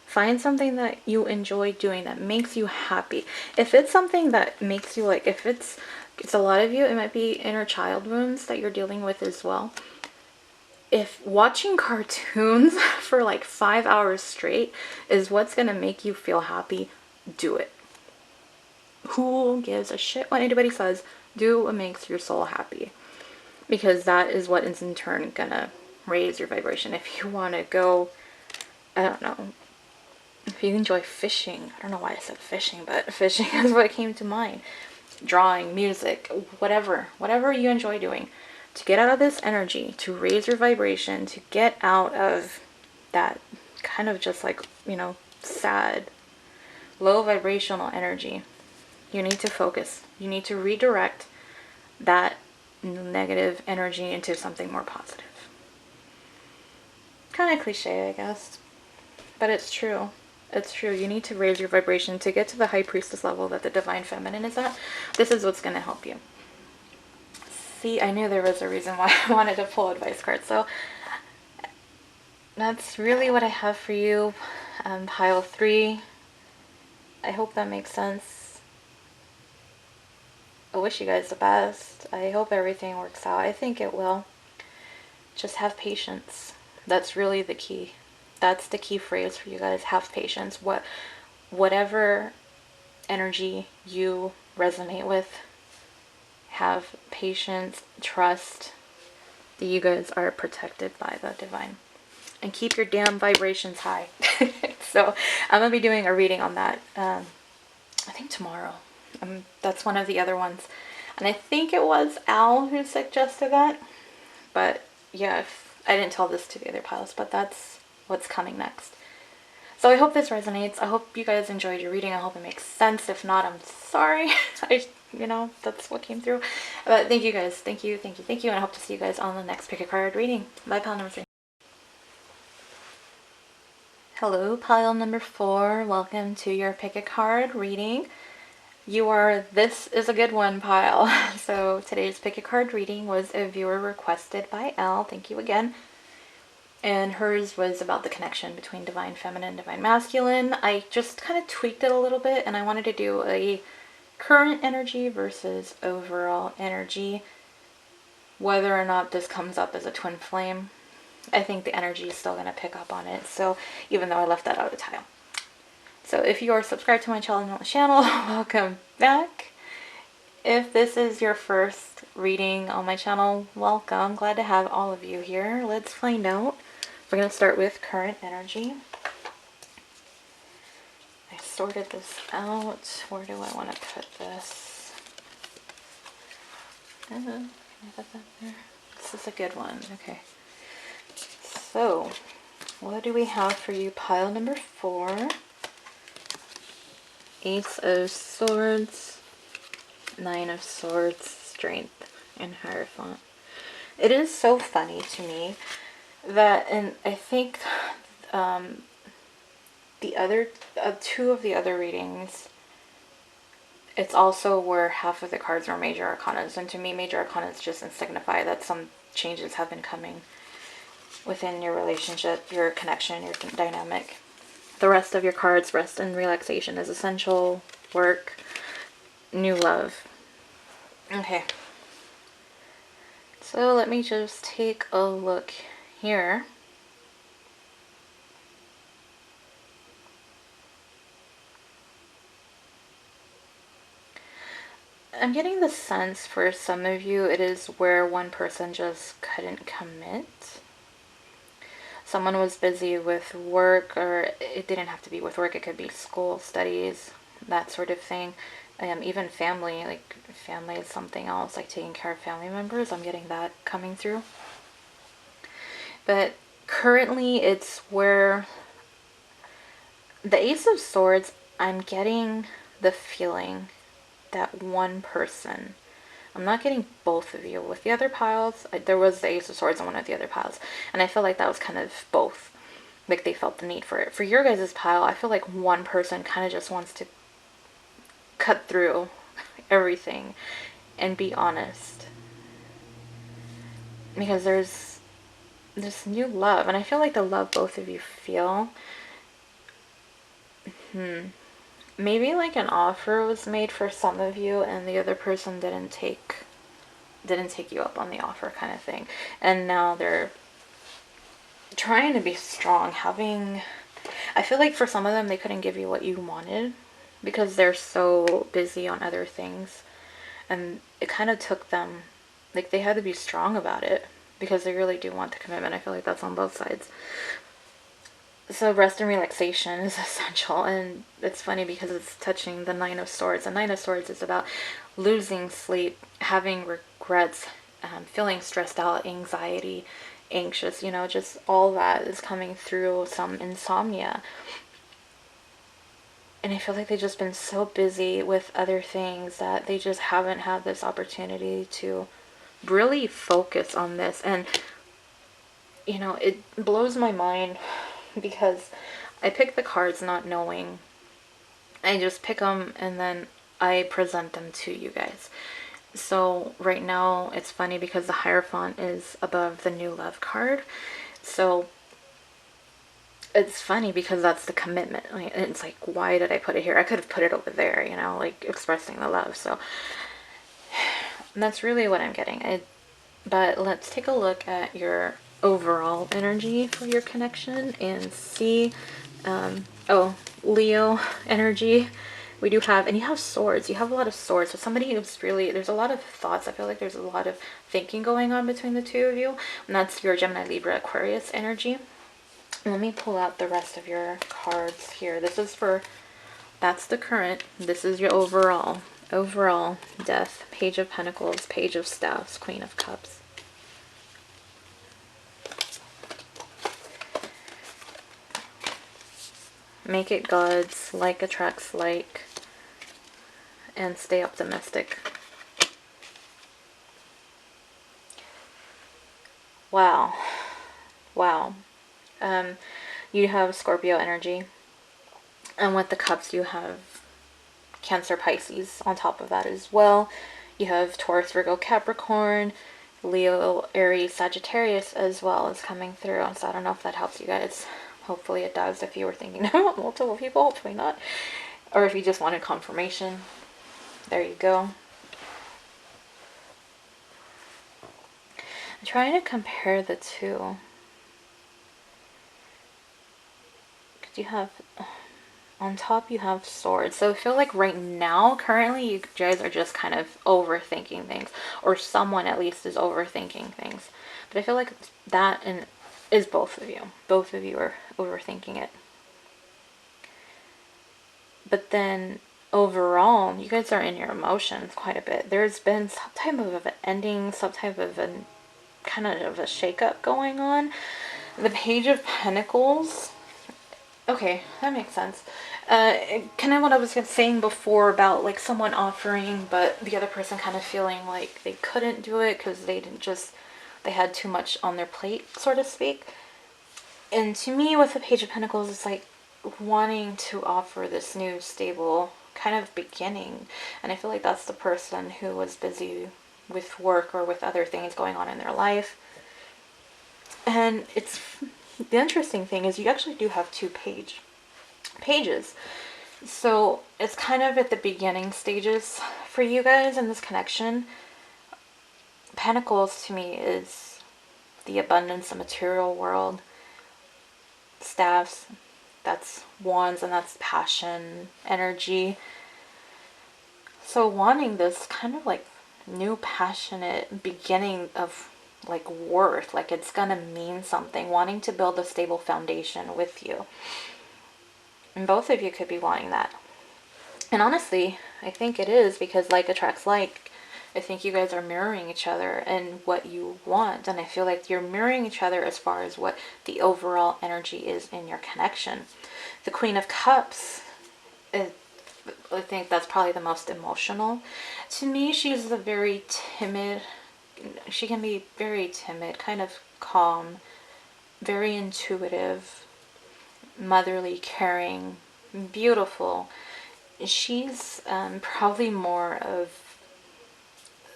find something that you enjoy doing, that makes you happy. If it's something that makes you like, if it's a lot of you, it might be inner child wounds that you're dealing with as well. If watching cartoons for like 5 hours straight is what's going to make you feel happy, do it. Who gives a shit what anybody says? Do what makes your soul happy. Because that is what is in turn going to raise your vibration. If you want to go, I don't know, if you enjoy fishing, I don't know why I said fishing, but fishing is what came to mind. Drawing, music, whatever you enjoy doing, to get out of this energy, to raise your vibration, to get out of that kind of just like, you know, sad, low vibrational energy. You need to focus. You need to redirect that negative energy into something more positive. Kind of cliche, I guess, but it's true. It's true. You need to raise your vibration to get to the high priestess level that the divine feminine is at. This is what's going to help you. See, I knew there was a reason why I wanted to pull advice cards. So that's really what I have for you. Pile 3. I hope that makes sense. I wish you guys the best. I hope everything works out. I think it will. Just have patience. That's really the key. That's the key phrase for you guys. Have patience. Whatever energy you resonate with, have patience, trust that you guys are protected by the divine. And keep your damn vibrations high. So I'm going to be doing a reading on that, I think tomorrow. That's one of the other ones. And I think it was Al who suggested that. But yeah, I didn't tell this to the other piles, but that's what's coming next. So I hope this resonates. I hope you guys enjoyed your reading. I hope it makes sense. If not, I'm sorry. That's what came through. But thank you guys. Thank you. And I hope to see you guys on the next pick a card reading. Bye, pile number 3. Hello, pile number 4. Welcome to your pick a card reading. This is a good one, pile. So today's pick a card reading was a viewer requested by Elle. Thank you again. And hers was about the connection between divine feminine and divine masculine. I just kind of tweaked it a little bit, and I wanted to do a current energy versus overall energy. Whether or not this comes up as a twin flame, I think the energy is still going to pick up on it. So even though I left that out of the tile. So if you are subscribed to my channel, welcome back. If this is your first reading on my channel, welcome. Glad to have all of you here. Let's find out. We're going to start with current energy. I sorted this out. Where do I want to put this? Can I put that there? This is a good one. Okay. So, What do we have for you? Pile number 4. Ace of Swords, 9 of Swords, Strength, and Hierophant. It is so funny to me that, and I think the other, 2 of the other readings, it's also where half of the cards are major arcanas. And to me, major arcanas just signify that some changes have been coming within your relationship, your connection, your dynamic. The rest of your cards, rest and relaxation is essential, work, new love. Okay. So let me just take a look here. I'm getting the sense for some of you it is where one person just couldn't commit. Someone was busy with work, or it didn't have to be with work, it could be school, studies, that sort of thing. Even family, like family is something else, like taking care of family members. I'm getting that coming through. But currently it's where the Ace of Swords, I'm getting the feeling that one person, I'm not getting both of you. With the other piles, there was the Ace of Swords on one of the other piles, and I feel like that was kind of both. Like they felt the need for it. For your guys' pile, I feel like one person kind of just wants to cut through everything and be honest. Because there's this new love, and I feel like the love both of you feel, maybe like an offer was made for some of you and the other person didn't take you up on the offer, kind of thing. And now they're trying to be strong, I feel like for some of them they couldn't give you what you wanted because they're so busy on other things, and it kind of took them, like they had to be strong about it because they really do want the commitment. I feel like that's on both sides. So rest and relaxation is essential, and it's funny because it's touching the 9 of Swords. The 9 of Swords is about losing sleep, having regrets, feeling stressed out, anxiety, anxious, just all that is coming through, some insomnia. And I feel like they've just been so busy with other things that they just haven't had this opportunity to really focus on this. And, it blows my mind because I pick the cards not knowing. I just pick them and then I present them to you guys. So right now it's funny because the Hierophant is above the new love card. So it's funny because that's the commitment. It's like, why did I put it here? I could have put it over there, like expressing the love. So that's really what I'm getting. But let's take a look at your overall energy for your connection and see. Leo energy. We do have, and you have swords. You have a lot of swords. So somebody who's really, there's a lot of thoughts. I feel like there's a lot of thinking going on between the two of you. And that's your Gemini, Libra, Aquarius energy. Let me pull out the rest of your cards here. This is for, that's the current. This is your overall. Overall, Death, Page of Pentacles, Page of Staffs, Queen of Cups. Make it God's, like attracts like, and stay optimistic. Wow. Wow. You have Scorpio energy. And with the cups, you have Cancer, Pisces on top of that as well. You have Taurus, Virgo, Capricorn, Leo, Aries, Sagittarius as well is coming through. So I don't know if that helps you guys. Hopefully it does. If you were thinking about multiple people, hopefully not. Or if you just wanted confirmation, there you go. I'm trying to compare the two. Because you have, on top you have swords. So I feel like right now, currently, you guys are just kind of overthinking things. Or someone at least is overthinking things. But I feel like that is both of you. Both of you are overthinking it. But then overall, you guys are in your emotions quite a bit. There's been some type of an ending, some type of a kind of a shakeup going on. The Page of Pentacles. Okay, that makes sense. Kind of what I was saying before about like someone offering, but the other person kind of feeling like they couldn't do it because they had too much on their plate, so to speak. And to me, with the Page of Pentacles, it's like wanting to offer this new, stable kind of beginning. And I feel like that's the person who was busy with work or with other things going on in their life. And it's the interesting thing is you actually do have two pages. So it's kind of at the beginning stages for you guys in this connection. Pentacles to me is the abundance, the material world. Staffs, that's wands, and that's passion, energy. So wanting this kind of like new passionate beginning of like worth, like it's gonna mean something, wanting to build a stable foundation with you. And both of you could be wanting that. And honestly, I think it is because like attracts like. I think you guys are mirroring each other and what you want. And I feel like you're mirroring each other as far as what the overall energy is in your connection. The Queen of Cups, I think that's probably the most emotional. To me, she's a very timid, she can be very timid, kind of calm, very intuitive, motherly, caring, beautiful. She's probably more of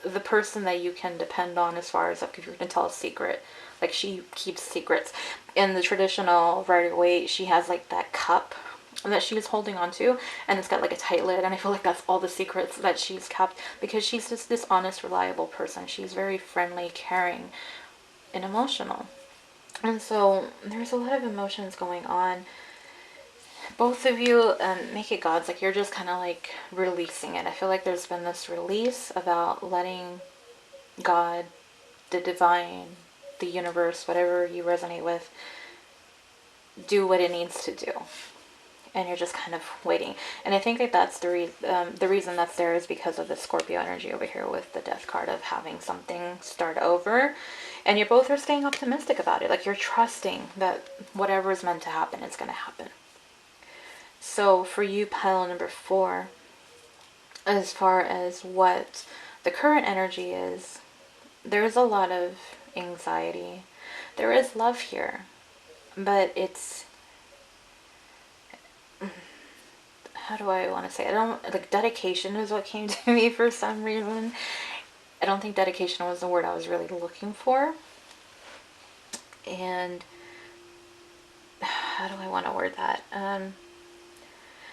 the person that you can depend on as far as like if you can tell a secret. Like she keeps secrets. In the traditional Rider-Waite, she has like that cup that she's holding on to, and it's got like a tight lid, and I feel like that's all the secrets that she's kept because she's just this honest, reliable person. She's very friendly, caring, and emotional. And so there's a lot of emotions going on. Both of you make it God's, like you're just kind of like releasing it. I feel like there's been this release about letting God, the divine, the universe, whatever you resonate with, do what it needs to do. And you're just kind of waiting. And I think that that's the reason that's there is because of the Scorpio energy over here with the Death card of having something start over. And you both are staying optimistic about it. Like you're trusting that whatever is meant to happen is going to happen. So for you, pile number 4, as far as what the current energy is, there's a lot of anxiety. There is love here, but it's, how do I want to say it? I don't, like dedication is what came to me for some reason. I don't think dedication was the word I was really looking for. And how do I want to word that?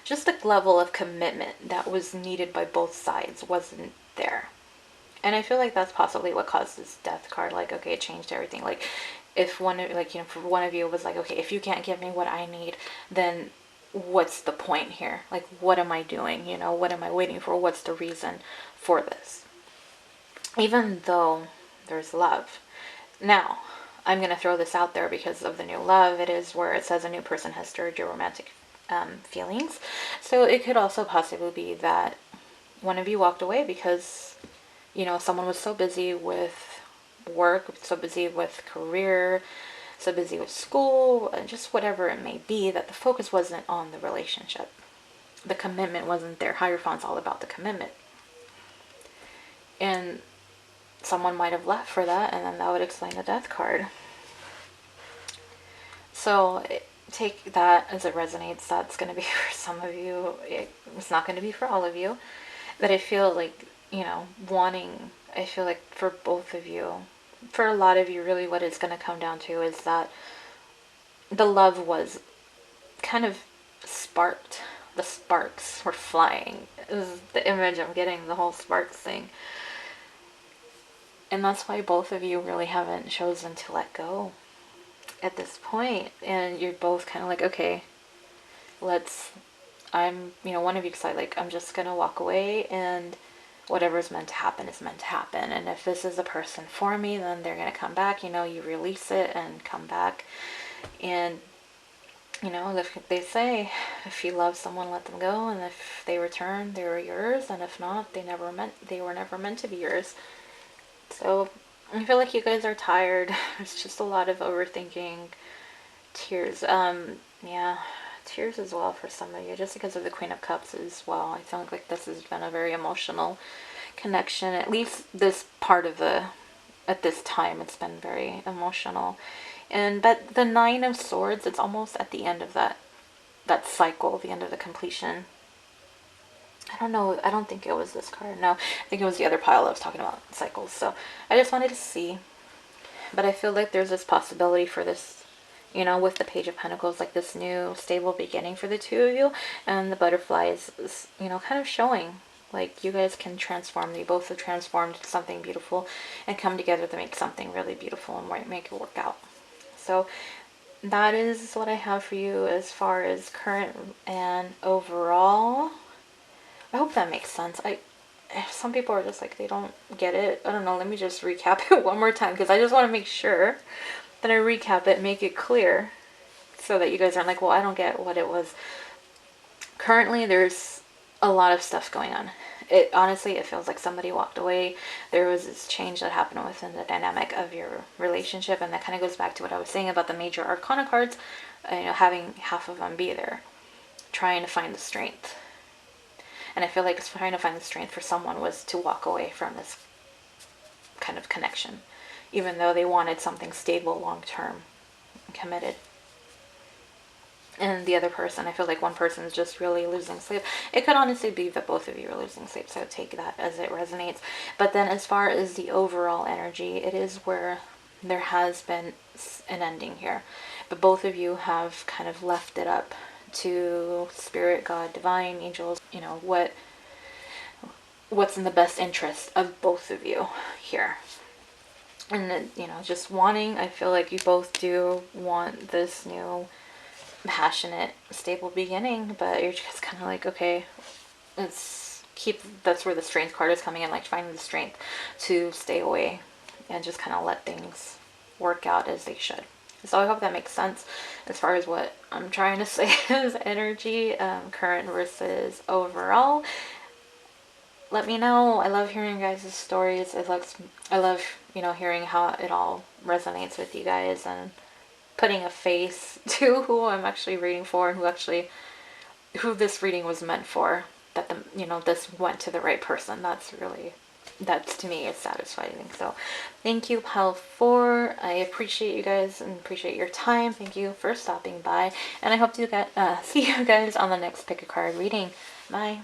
Just the level of commitment that was needed by both sides wasn't there. And I feel like that's possibly what caused this Death card. Like, okay, it changed everything. Like, if one of, like, you know, for one of you it was like, okay, if you can't give me what I need, then what's the point here? Like, what am I doing? You know, what am I waiting for? What's the reason for this? Even though there's love. Now, I'm going to throw this out there because of the new love. It is where it says a new person has stirred your romantic feelings. So it could also possibly be that one of you walked away because, you know, someone was so busy with work, so busy with career, so busy with school, and just whatever it may be, that the focus wasn't on the relationship. The commitment wasn't there. Hierophant's all about the commitment. And someone might have left for that, and then that would explain the Death card. So take that as it resonates. That's going to be for some of you. It's not going to be for all of you. But I feel like, you know, wanting, I feel like for both of you, for a lot of you, really what it's going to come down to is that the love was kind of sparked. The sparks were flying. Is the image I'm getting, the whole sparks thing. And that's why both of you really haven't chosen to let go at this point. And you're both kind of like, okay, I'm, you know, one of you decided, like, I'm just going to walk away and whatever's meant to happen is meant to happen. And if this is a person for me, then they're going to come back. You know, you release it and come back. And, you know, if they say, if you love someone, let them go. And if they return, they were yours. And if not, they were never meant to be yours. So I feel like you guys are tired. It's just a lot of overthinking. Tears. Yeah, tears as well for some of you, just because of the Queen of Cups as well. I feel like this has been a very emotional connection. At least this part of the, at this time, it's been very emotional. And but the Nine of Swords, it's almost at the end of that cycle, the end of the completion. I don't know. I don't think it was this card. No, I think it was the other pile I was talking about, cycles. So I just wanted to see. But I feel like there's this possibility for this, you know, with the Page of Pentacles, like this new stable beginning for the two of you. And the butterfly is, you know, kind of showing like you guys can transform. You both have transformed into something beautiful and come together to make something really beautiful and make it work out. So that is what I have for you as far as current and overall. I hope that makes sense. Some people are just like, they don't get it. I don't know. Let me just recap it one more time, because I just want to make sure that I recap it, make it clear, so that you guys aren't like, well, I don't get what it was. Currently, there's a lot of stuff going on. It honestly, it feels like somebody walked away. There was this change that happened within the dynamic of your relationship, and that kind of goes back to what I was saying about the major arcana cards. You know, having half of them be there, trying to find the strength. And I feel like trying to find the strength for someone was to walk away from this kind of connection, even though they wanted something stable, long term, committed. And the other person, I feel like one person is just really losing sleep. It could honestly be that both of you are losing sleep, so take that as it resonates. But then as far as the overall energy, it is where there has been an ending here. But both of you have kind of left it up to spirit, God, divine, angels, you know, what's in the best interest of both of you here. And then, you know, just wanting, I feel like you both do want this new passionate, stable beginning, but you're just kind of like, okay, that's where the strength card is coming in, like finding the strength to stay away and just kind of let things work out as they should. So I hope that makes sense as far as what I'm trying to say is energy, current versus overall. Let me know. I love hearing guys' stories. I love, you know, hearing how it all resonates with you guys and putting a face to who I'm actually reading for and who this reading was meant for. That you know, this went to the right person. That's to me is satisfying. So thank you, pile 4. I appreciate you guys and appreciate your time. Thank you for stopping by, and I hope to see you guys on the next pick a card reading. Bye.